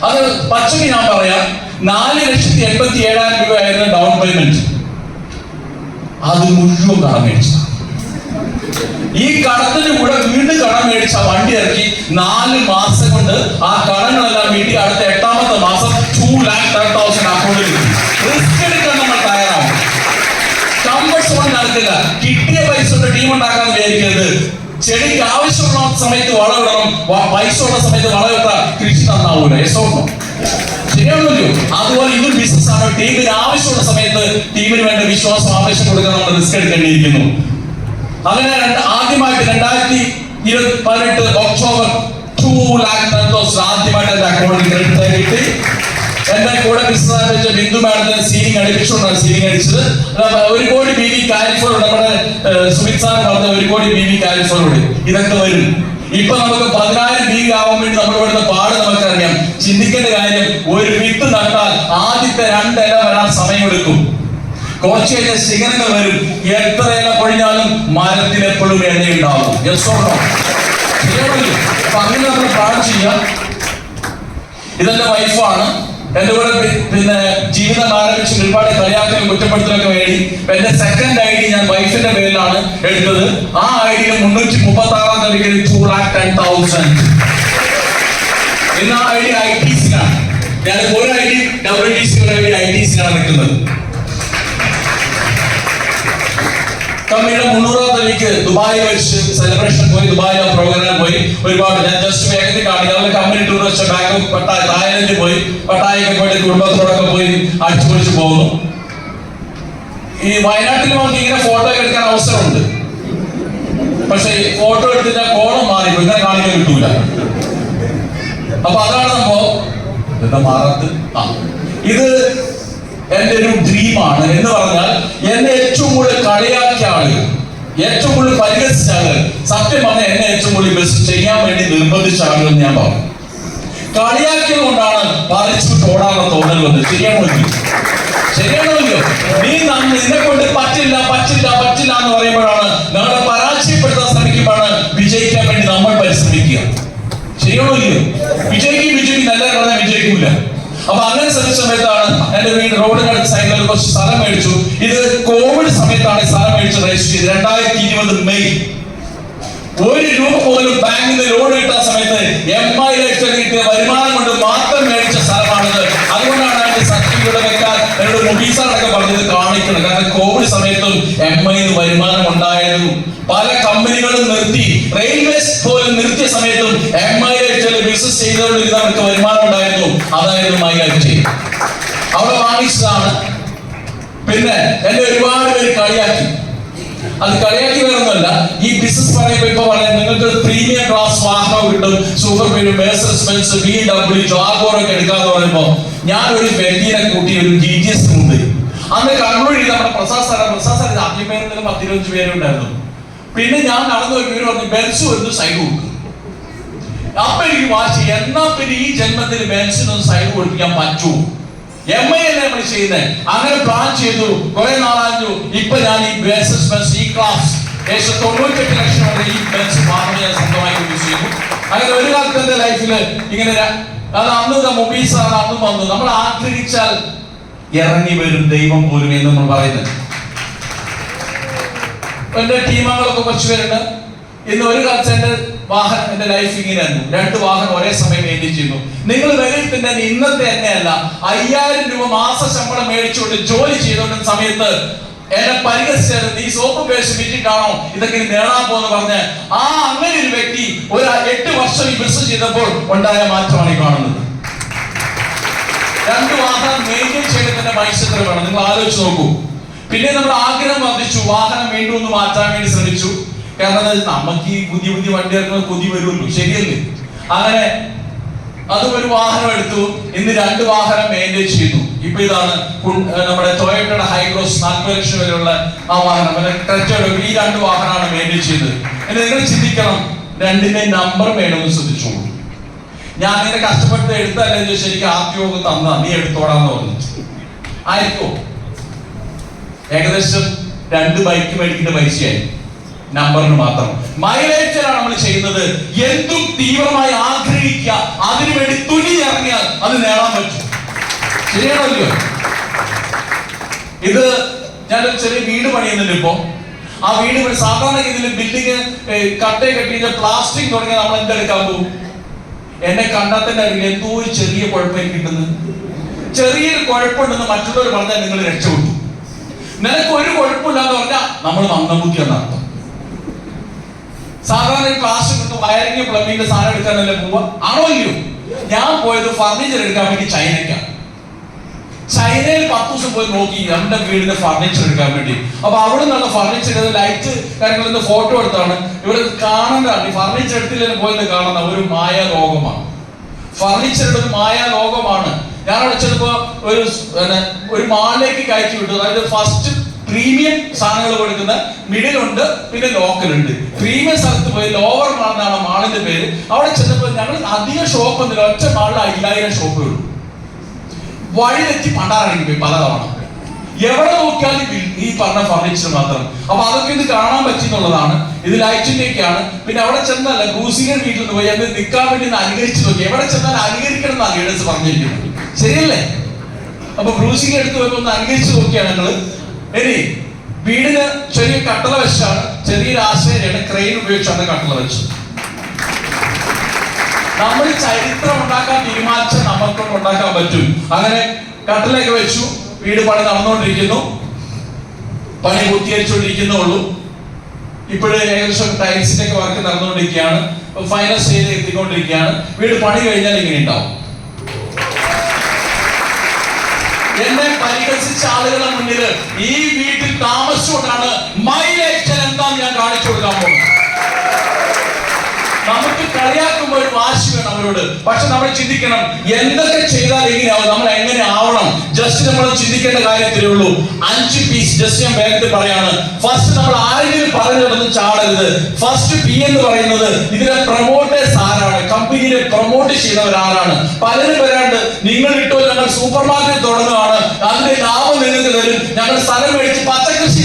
[SPEAKER 1] അത് പച്ചക്ക് ഞാൻ പറയാം, 4,87,000 രൂപയായിരുന്നു ഡൗൺ പേയ്മെന്റ്. അത് മുഴുവൻ കടം മേടിച്ചു. ഈ കടത്തിന് കൂടെ വീണ്ടും കടം മേടിച്ച വണ്ടി ഇറക്കി 4 മാസം കൊണ്ട് ആ കടങ്ങളെല്ലാം വീട്ടി അടുത്ത 8ാമത്തെ മാസം 2,30,000 അക്കൗണ്ടിൽ കിട്ടി. റിസ്ക് എടുക്കാൻ നമ്മൾ തയ്യാറാവും. കംഫർട്സ് കൊണ്ട് നടക്കില്ല. കിട്ടിയ പൈസ കൊണ്ട് ടീം ഉണ്ടാക്കാൻ വിചാരിക്കരുത്. ചെടിക്ക് ആവശ്യമുള്ള സമയത്ത് വളമിടണം. പൈസ ഉള്ള സമയത്ത് വളമിട്ട കൃഷി നന്നാവൂല. ശരിയാണല്ലോ? അതുപോലെ ഇതും ബിസിനസ് ആണ്. ടീമിന് ആവശ്യമുള്ള സമയത്ത് ടീമിന് വേണ്ട വിശ്വാസം ആവശ്യം കൊടുക്കാൻ നമ്മൾ റിസ്ക് എടുക്കേണ്ടിയിരിക്കുന്നു. അങ്ങനെ ആദ്യമായിട്ട് 2018 ഒക്ടോബർ 2,10,000 ആദ്യമായിട്ട് എന്റെ അക്കൗണ്ടിൽ ക്രെഡിറ്റ് കിട്ടി. എന്റെ കൂടെ ബിസിനസ് ആരംഭിച്ച ബിന്ദു മാഡത്തിന് സീലിംഗ് അടിപ്പിച്ചുകൊണ്ടാണ് സീലിംഗ് അടിച്ചത്. 1 കോടി BV കാരിഫോർ. നമ്മുടെ സുമിത് സാർ പറഞ്ഞ 1 കോടി BV കാരിഫോറുണ്ട്. ഇതൊക്കെ വരും. ഇപ്പൊ നമുക്ക് 10,000 BV ആവാൻ വേണ്ടി നമ്മൾ ഇവിടുന്ന് പാട് നമുക്കറിയാം. ചിന്തിക്കേണ്ട കാര്യം, ഒരു വിത്ത് നട്ടാൽ ആദ്യത്തെ 2 ഇല വരാൻ സമയമെടുക്കും. കുറച്ച് കഴിഞ്ഞാൽ ശിഖരങ്ങൾ വരും. എത്ര ഇല പൊഴിഞ്ഞാലും മരത്തിൽ എപ്പോഴും എണ്ണയുണ്ടാവും. അപ്പൊ അങ്ങനെ നമ്മൾ പ്ലാൻ ചെയ്യാം. ഇതെന്റെ വൈഫാണ്. എന്റെ കൂടെ പിന്നെ ജീവിതം ആരംഭിച്ച് ഒരുപാട് കളിയാക്കലും കുറ്റപ്പെടുത്തലൊക്കെ വേണ്ടി എന്റെ സെക്കൻഡ് ID ഞാൻ വൈഫിന്റെ പേരിലാണ് എടുത്തത്. ആ ID 336 തീയതി 2,10,000. ഇന്ന് ആ ID ITC-ലാണ്. ഞാൻ ഒരു ID WTC, ഒരു ID ITC-ലാണ് നിൽക്കുന്നത്. കമ്പനിയുടെ 300ാമത്തേക്ക് ദുബായിൽ വെച്ച് സെലിബ്രേഷൻ പോയി, ദുബായിൽ ആ പ്രോഗ്രാം പോയി. ഒരുപാട് ഞാൻ ജസ്റ്റ് വേഗത്തിൽ കാണിക്കാം. കമ്പനി ടൂർ വെച്ച ബാങ്കോക്ക് പട്ടായ തായ്ലൻഡിൽ പോയി, പട്ടായൊക്കെ പോയിട്ട് കുടുംബത്തോടൊക്കെ പോയി അടിച്ചുപൊളിച്ച് പോകുന്നു. ഈ വയനാട്ടിൽ നമുക്ക് ഇങ്ങനെ ഫോട്ടോ എടുക്കാൻ അവസരമുണ്ട്, പക്ഷെ ഈ ഫോട്ടോ എടുത്തിട്ട് കോണം മാറിപ്പോ ഇങ്ങനെ കാണിക്കാൻ കിട്ടൂല. അപ്പൊ അതാണ് സംഭവം. എന്താ മാറത്ത്? ഇത് എന്റെ ഒരു ഡ്രീമാണ്. എന്ന് പറഞ്ഞാൽ എന്നെ ഏറ്റവും കൂടുതൽ കളിയാക്കിയ ആളുകൾ, ഏറ്റവും കൂടുതൽ പരിഹസിച്ച ആളുകൾ, സത്യം പറഞ്ഞാൽ എന്നെ ഏറ്റവും കൂടുതൽ ബെസ്റ്റ് ചെയ്യാൻ വേണ്ടി നിർബന്ധിച്ച ആളുകൾ ഞാൻ പറഞ്ഞു. കളിയാക്കിയത് കൊണ്ടാണ് പാലിച്ചിട്ട് ഓടാനുള്ള തോന്നൽ വന്നത്. ശരിയാണല്ലോ? നിന്നെ കൊണ്ട് പറ്റില്ല എന്ന് പറയുമ്പോഴാണ്, നമ്മളെ പരാജയപ്പെടുത്താൻ ശ്രമിക്കുമ്പോഴാണ് വിജയിക്കാൻ വേണ്ടി നമ്മൾ പരിശ്രമിക്കുക. ശരിയാണോ ഇല്ലയോ? വിജയിക്കും എല്ലാവരും പറഞ്ഞാൽ വിജയിക്കൂല. അപ്പൊ അങ്ങനെ ശ്രമിച്ച സമയത്താണ് എന്റെ വീട് റോഡിനടുത്ത് സൈഡിൽ കുറച്ച് സ്ഥലം മേടിച്ചു. ഇത് കോവിഡ് സമയത്താണ് സ്ഥലം മേടിച്ച് രജിസ്റ്റർ ചെയ്ത്. 2020 മെയ്. 1 രൂപ പോലും ബാങ്കിൽ നിന്ന് ലോൺ കിട്ടാൻ സമയത്ത് MI ലക്ഷം കിട്ടിയ വരുമാനം കൊണ്ട് മാത്രം മേടിച്ച സ്ഥലമാണിത്. അതുകൊണ്ടാണ് അതിന്റെ സർട്ടിഫിക്കറ്റ് വെക്കാൻ എന്നോട് മുബീസാറൊക്കെ പറഞ്ഞത് കാണിക്കുന്നത്. കാരണം കോവിഡ് സമയത്തും MI വരുമാനം ഉണ്ടായിരുന്നു. പല കമ്പനികളും നിർത്തി, റെയിൽവേസ് പോലും നിർത്തിയ സമയത്തും MI ബിസിനസ് ചെയ്തുകൊണ്ടിരുന്നവർക്ക് വരുമാനം ഉണ്ടായിരുന്നു. അതായിരുന്നു മൈലാറ്റി. അവിടെ വാങ്ങിച്ചതാണ്. പിന്നെ എന്നെ ഒരുപാട് പേര് കളിയാക്കി. അത് കളിയാക്കി വേറൊന്നുമല്ല, ഈ ബിസിനസ് പറയുമ്പോൾ ഇപ്പൊ പറയാം നിങ്ങൾക്ക് പ്രീമിയം ക്ലാസ് വാഹനം കിട്ടും, സൂപ്പർ മെഴ്സീഡസ് ബെൻസ്, BMW, ജാഗ്വാർ ഒക്കെ എടുക്കാന്ന് പറയുമ്പോ ഞാൻ ഒരു വ്യക്തിയെ കൂട്ടി ഒരു GTS ഉണ്ട്. അന്ന് കണ്ണൂർ ചെയ്ത് നമ്മുടെ പ്രസാദ് സാർ ആദ്യം പേര് 10-25 പേരുണ്ടായിരുന്നു. പിന്നെ ഞാൻ നടന്നു നോക്കി പറഞ്ഞു ബെൻസ് ഒരു സൈഡ് കൊടുക്കും. അപ്പൊ എനിക്ക് വാശി, എന്നാ പിന്നെ ഈ ജന്മത്തിൽ ബെൻസിനൊന്ന് സൈഡ് കൊടുപ്പിക്കാൻ പറ്റൂ. MI അല്ലേ നമ്മൾ ചെയ്യുന്നത്. അങ്ങനെ പ്ലാൻ ചെയ്തു, കുറെ നാളാഞ്ഞു. ഇപ്പൊ ഞാൻ ഈ ബെൻസ് ഈ ക്ലാസ് 98 ലക്ഷം വരെ ഈ ബെൻസ് വാഹനം ഞാൻ സ്വന്തമായി യൂസ് ചെയ്തു. അങ്ങനെ ഒരു കാലത്ത് എന്റെ ലൈഫില് ഇങ്ങനെ അത് അന്ന് മൊബീസാണ് അന്നും വന്നു. നമ്മൾ ആഗ്രഹിച്ചാൽ ഇറങ്ങി വരും ദൈവം പോലും എന്ന് നമ്മൾ പറയുന്നത്. എന്റെ ടീമംഗങ്ങളൊക്കെ കുറച്ച് പേരുണ്ട്. ഇന്ന് ഒരു കാലത്ത് എന്റെ ലൈഫ് ഇങ്ങനെയായിരുന്നു. 2 വാഹനം ഒരേ സമയം മെയിൻറ്റെയിൻ ചെയ്യുന്നു. നിങ്ങൾ വിലയിരുത്തുന്ന ഇന്നത്തെ എന്നെയല്ല, 5000 രൂപ മാസ ശമ്പളം മേടിച്ചുകൊണ്ട് ജോലി ചെയ്തുകൊണ്ടിരുന്ന സമയത്ത് എന്നെ പരിഹസിച്ചത് നീ സോപ്പ് പേസ്റ്റ് വിറ്റിട്ടാണോ ഇതൊക്കെ നേടാൻ പോകുന്ന പറഞ്ഞ് അങ്ങനെ ഒരു വ്യക്തി ഒരു 8 വർഷം ഈ ബിസിനസ് ചെയ്തപ്പോൾ ഉണ്ടായ മാറ്റമാണ് ഈ കാണുന്നത്. 2 വാഹനം മെയിൻറ്റെയിൻ ചെയ്തതിന്റെ മത്സ്യത്തിൽ വേണം. നിങ്ങൾ ആലോചിച്ച് നോക്കൂ. പിന്നെ നമ്മൾ ആഗ്രഹം വർദ്ധിച്ചു, വാഹനം വീണ്ടും ഒന്ന് മാറ്റാൻ വേണ്ടി ശ്രമിച്ചു. കാരണം നമുക്ക് ഈ പുതിയ വണ്ടി ഇറങ്ങുന്ന കൊതി വരുമല്ലോ, ശരിയല്ലേ? അങ്ങനെ അതും ഒരു വാഹനം എടുത്തു. ഇന്ന് 2 വാഹനം മെയിൻറ്റെയിൻ ചെയ്തു. ഇപ്പൊ ഇതാണ് നമ്മുടെ ടൊയോട്ടയുടെ ഹൈക്രോസ് 40 ലക്ഷം വരെയുള്ള ആ വാഹനം. ഈ 2 വാഹനമാണ് മെയിൻറ്റെയിൻ ചെയ്തത്. എന്നെ നിങ്ങൾ ചിന്തിക്കണം, 2ന്റെ നമ്പർ വേണമെന്ന് ശ്രദ്ധിച്ചോളൂ. ഞാൻ ഇങ്ങനെ കഷ്ടപ്പെട്ട് എടുത്തല്ലേ ചോദിച്ചാൽ എനിക്ക് RTO തന്നാ നീ എടുത്തോടാന്ന് പറഞ്ഞിട്ട് ആയിരിക്കോ? ഏകദേശം 2 ബൈക്ക് മേടിക്കേണ്ട പൈസയായി നമ്പറിന് മാത്രം. മൈലേജിലാണ് നമ്മൾ ചെയ്യുന്നത്. എന്തും തീവ്രമായി ആഗ്രഹിക്കുക, അതിനുവേണ്ടി തുനിഞ്ഞിറങ്ങിയാൽ അത് നേടാൻ പറ്റും. ശരിയാണല്ലോ? ഇത് ഞാനൊരു ചെറിയ വീട് പണിയുന്നുണ്ട് ഇപ്പൊ. ആ വീട് സാധാരണ ഇതിൽ ബിൽഡിങ് കട്ടേ കെട്ടിയിട്ട് പ്ലാസ്റ്റിക് തുടങ്ങിയാൽ നമ്മൾ എന്തെടുക്കാൻ പോകും? എന്നെ കണ്ടാൽ തന്നെ അറിയില്ല എന്തോ ഒരു ചെറിയ കുഴപ്പം കിട്ടുന്നത്. ചെറിയൊരു കുഴപ്പമുണ്ടെന്ന് മറ്റുള്ളവർ പറഞ്ഞാൽ നിങ്ങൾ രക്ഷപ്പെട്ടു. നിനക്ക് ഒരു കുഴപ്പമില്ലാന്ന് പറഞ്ഞാൽ നമ്മൾ മന്ദബുദ്ധിയാന്ന് അർത്ഥം. സാധാരണ ക്ലാസ് കിട്ടുന്ന വയറിംഗ് പ്ലംബിംഗ് സാധനം എടുക്കാനല്ലേ പോവാ? ആണോ ഇല്ലയോ? ഞാൻ പോയത് ഫർണിച്ചർ എടുക്കാൻ വേണ്ടി ചൈനയ്ക്കാണ്. ചൈനയിൽ 10 ദിവസം പോയി നോക്കി നമ്മുടെ വീടിന്റെ ഫർണിച്ചർ എടുക്കാൻ വേണ്ടി. അപ്പൊ അവിടെ നിന്നുള്ള ഫർണിച്ചർ ലൈറ്റ് കാര്യങ്ങളൊന്ന് ഫോട്ടോ എടുത്താണ്. ഇവിടെ കാണേണ്ടതാണ്. ഈ ഫർണിച്ചർ എടുത്തില്ലെന്ന് പോയത് കാണുന്ന ഒരു മായാലോകമാണ്. ഫർണിച്ചറുടെ ഒരു മായാലോകമാണ്. ഞാൻ അവിടെ ചെന്നപ്പോ ഒരു മാളിലേക്ക് കയറ്റി വിട്ടു. അതായത് ഫസ്റ്റ് പ്രീമിയം സാധനങ്ങൾ കൊടുക്കുന്ന മിഡിലുണ്ട്, പിന്നെ ലോക്കലുണ്ട്. പ്രീമിയം സ്ഥലത്ത് പോയി ലോവർ മാൾ എന്നാണ് മാളിന്റെ പേര്. അവിടെ ചെന്നപ്പോൾ ഞങ്ങൾ അധികം ഷോപ്പ് ഒന്നുമില്ല, ഒറ്റ മാളിൽ 5000 ഷോപ്പുള്ളൂ. വഴി തെറ്റി പണ്ടാറങ്ങി പോയി പലതവണ. എവിടെ നോക്കിയാലും ഈ പറഞ്ഞ ഫർണിച്ചർ മാത്രം. അപ്പൊ അതൊക്കെ ഇത് കാണാൻ പറ്റുന്നുള്ളതാണ്. ഇത് ലൈറ്റിന്റെയൊക്കെയാണ്. പിന്നെ അവിടെ ചെന്നല്ല ബ്രൂസിംഗൻ വീട്ടിൽ നിന്ന് പോയി അത് നിൽക്കാൻ വേണ്ടി അനുകരിച്ചു നോക്കി. എവിടെ ചെന്നാൽ അനുകരിക്കണം എന്നാണ് ലീഡേഴ്സ് പറഞ്ഞിരിക്കുന്നത്. ശരിയല്ലേ? അപ്പൊ ബ്രൂസിംഗ് എടുത്ത് പോയപ്പോ ഒന്ന് അനുകരിച്ചു നോക്കിയാണ് ഞങ്ങള്. ഇനി വീടിന് ചെറിയ കട്ടള വെച്ചാണ്, ചെറിയൊരു ആശ്രയാണ്, ക്രെയിൻ ഉപയോഗിച്ചാണ് കട്ടള വെച്ചത്. നമ്മൾ ചരിത്രം ഉണ്ടാക്കാൻ തീരുമാനിച്ചാൽ നമുക്കൊന്നും ഉണ്ടാക്കാൻ പറ്റും. അങ്ങനെ കട്ടലൊക്കെ വെച്ചു. വീട് പണി നടന്നുകൊണ്ടിരിക്കുന്നു. പണി പൂർത്തീകരിച്ചുകൊണ്ടിരിക്കുന്നുള്ളൂ. ഇപ്പോഴും ഏകദേശം ടൈൽസിന്റെ ഒക്കെ വർക്ക് നടന്നുകൊണ്ടിരിക്കുകയാണ്. ഫൈനൽ സ്റ്റേജിൽ എത്തിക്കൊണ്ടിരിക്കുകയാണ്. വീട് പണി കഴിഞ്ഞാൽ ഇങ്ങനെ ഉണ്ടാവും. എന്നെ പരിഹസിച്ച ആളുകളുടെ മുന്നിൽ ഈ വീട്ടിൽ താമസിച്ചുകൊണ്ടാണ് മൈലേജ് എന്താന്ന് ഞാൻ കാണിച്ചു കൊടുക്കാൻ പോകുന്നത്. നമുക്ക് കളിയാക്കുമ്പോൾ ഒരു വാശി വേണം അവരോട്. പക്ഷെ നമ്മൾ ചിന്തിക്കണം, എന്തൊക്കെ ചെയ്താൽ എങ്ങനെയാവും, നമ്മൾ എങ്ങനെ ആവണം. ജസ്റ്റ് നമ്മൾ ചിന്തിക്കേണ്ട കാര്യത്തിലേ ഉള്ളൂ. 5 പീസ് ജസ്റ്റ് ഞാൻ വേഗത്തിൽ പറയാണ്. ഫസ്റ്റ്, നമ്മൾ ആരെങ്കിലും പറഞ്ഞതൊന്നും ചാടരുത്. ഫസ്റ്റ് പി എന്ന് പറയുന്നത് ഇതിലെ പ്രൊമോട്ടേഴ്സ് ആരാണ്, കമ്പനിയിലെ പ്രൊമോട്ട് ചെയ്യുന്നവർ ആരാണ്. പലരും വരാണ്ട്, നിങ്ങൾ ഇട്ടോ ഞങ്ങൾ സൂപ്പർ മാർക്കറ്റ് തുടങ്ങുകയാണ്, അതിന്റെ ലാഭം നിങ്ങൾക്ക് തരും, ഞങ്ങൾ സ്ഥലം മേടിച്ച് പച്ചക്കറി കൃഷി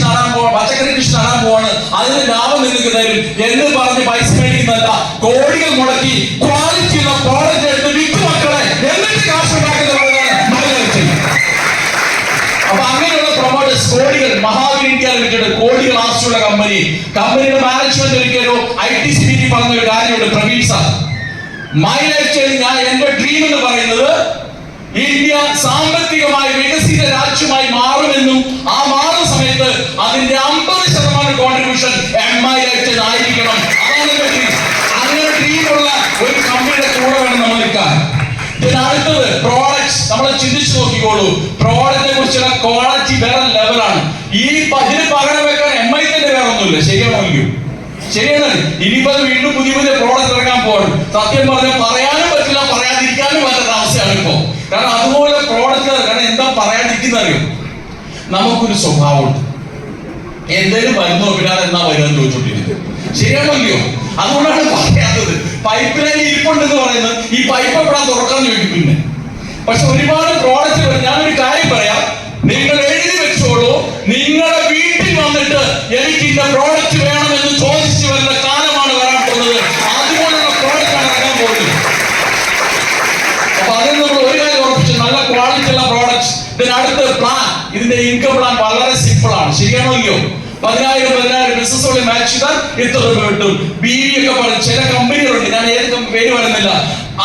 [SPEAKER 1] നടാൻ പോവാണ്, അതിന്റെ ലാഭം നിങ്ങൾക്ക് തരും എന്ന് പറഞ്ഞ് പൈസ മേടിക്കുന്നതല്ല, കോടികൾ മുടക്കി ക്വാളിറ്റിയുള്ള പ്രോഡക്റ്റ് എടുത്ത് വിറ്റ് മക്കളെ എന്നിട്ട് കാശ് ഉണ്ടാക്കുന്നവരാണ് മൈലേജ്. അപ്പൊ അങ്ങനെയുള്ള പ്രൊമോട്ടേഴ്സ് കോടികൾ, മഹാവീർ ഇന്ത്യ ലിമിറ്റഡ് കോടികൾ ആവശ്യമുള്ള കമ്പനിയുടെ മാനേജ്മെന്റ് ഒരിക്കലും ITC മീറ്റിംഗ് പറഞ്ഞ ഒരു കാര്യമുണ്ട്, പ്രവീൺ സാർ. മൈലേജ് ഞാൻ എന്റെ ഡ്രീം എന്ന് പറയുന്നത് ഇന്ത്യ സാമ്പത്തികമായി വികസിത രാജ്യമായി മാറുമെന്നും ആ മാറുന്ന സമയത്ത് അതിന്റെ 50% കോൺട്രിബ്യൂഷൻ MIH ആയിരിക്കണം. അതാണ് എന്റെ ഡ്രീം. അങ്ങനെ ഡ്രീമുള്ള ഒരു കമ്പനിയുടെ കൂടെ വേണം നമ്മൾ നിൽക്കാൻ. അടുത്തത് പ്രോഡക്ട്സ്. നമ്മൾ ചിന്തിച്ചു നോക്കിക്കോളൂ, പ്രോഡക്റ്റിനെ കുറിച്ചുള്ള ക്വാളിറ്റി വേറെ ലെവലാണ്. ഇതിന് പകരം വെക്കാൻ MIH വേറെ ഒന്നുമില്ല. ശരിയാണോ? ശരിയാണ്. ഇനിയിപ്പോ വീണ്ടും പുതിയ പ്രോഡക്റ്റ് ഇറങ്ങാൻ പോകും. സത്യം പറഞ്ഞാൽ പറയാനും പറ്റില്ല, പറയാതിരിക്കാനും പറ്റാത്ത അവസ്ഥയാണ് ഇപ്പോ. കാരണം അതുപോലെ പ്രോഡക്റ്റ്, കാരണം എന്താ പറയാതിരിക്കുന്ന അറിയോ, നമുക്കൊരു സ്വഭാവമുണ്ട്. എന്തേലും വരുന്നോ പിന്നെ എന്നാ വരുമെന്ന് ചോദിച്ചോണ്ടിരിക്കും. ശരിയാണോ? അതുകൊണ്ടാണ് പറയാത്തത്. പൈപ്പ് ലൈൻ ഇരിപ്പുണ്ടെന്ന് പറയുന്നത്, ഈ പൈപ്പ് എവിടാൻ തുറക്കാന്ന് ചോദിക്കും. പിന്നെ പക്ഷെ ഒരുപാട് പ്രോഡക്റ്റ് വരും. ഞാനൊരു കാര്യം പറയാം, നിങ്ങൾ എഴുതി വെച്ചോളൂ, നിങ്ങളുടെ വീട്ടിൽ വന്നിട്ട് എനിക്ക് ഇന്ന പ്രോഡക്റ്റ് വേണമെന്ന് ചോദിച്ചു വരുന്ന കാലമാണ് വരാൻ പോകുന്നത്. അതുപോലുള്ള പ്രോഡക്റ്റ് ആണ് ഇറങ്ങാൻ പോകുന്നത്. അപ്പൊ അതിൽ നമ്മൾ ഒരു കാര്യം ഉറപ്പിച്ചു, നല്ല ക്വാളിറ്റി ഉള്ള പ്രോഡക്ട്സ്. ഇതിനടുത്ത് പ്ലാൻ, ഇതിന്റെ ഇൻകം പ്ലാൻ വളരെ സിമ്പിൾ ആണ്. ശരിയാണോ? 10,000 ബിസിനസ്സോടെ മാച്ച് ചെയ്താൽ എത്ര രൂപ കിട്ടും. BV ഒക്കെ പറഞ്ഞ ചില കമ്പനികളുണ്ട്, ഞാൻ ഏത് പേര് പറയുന്നില്ല.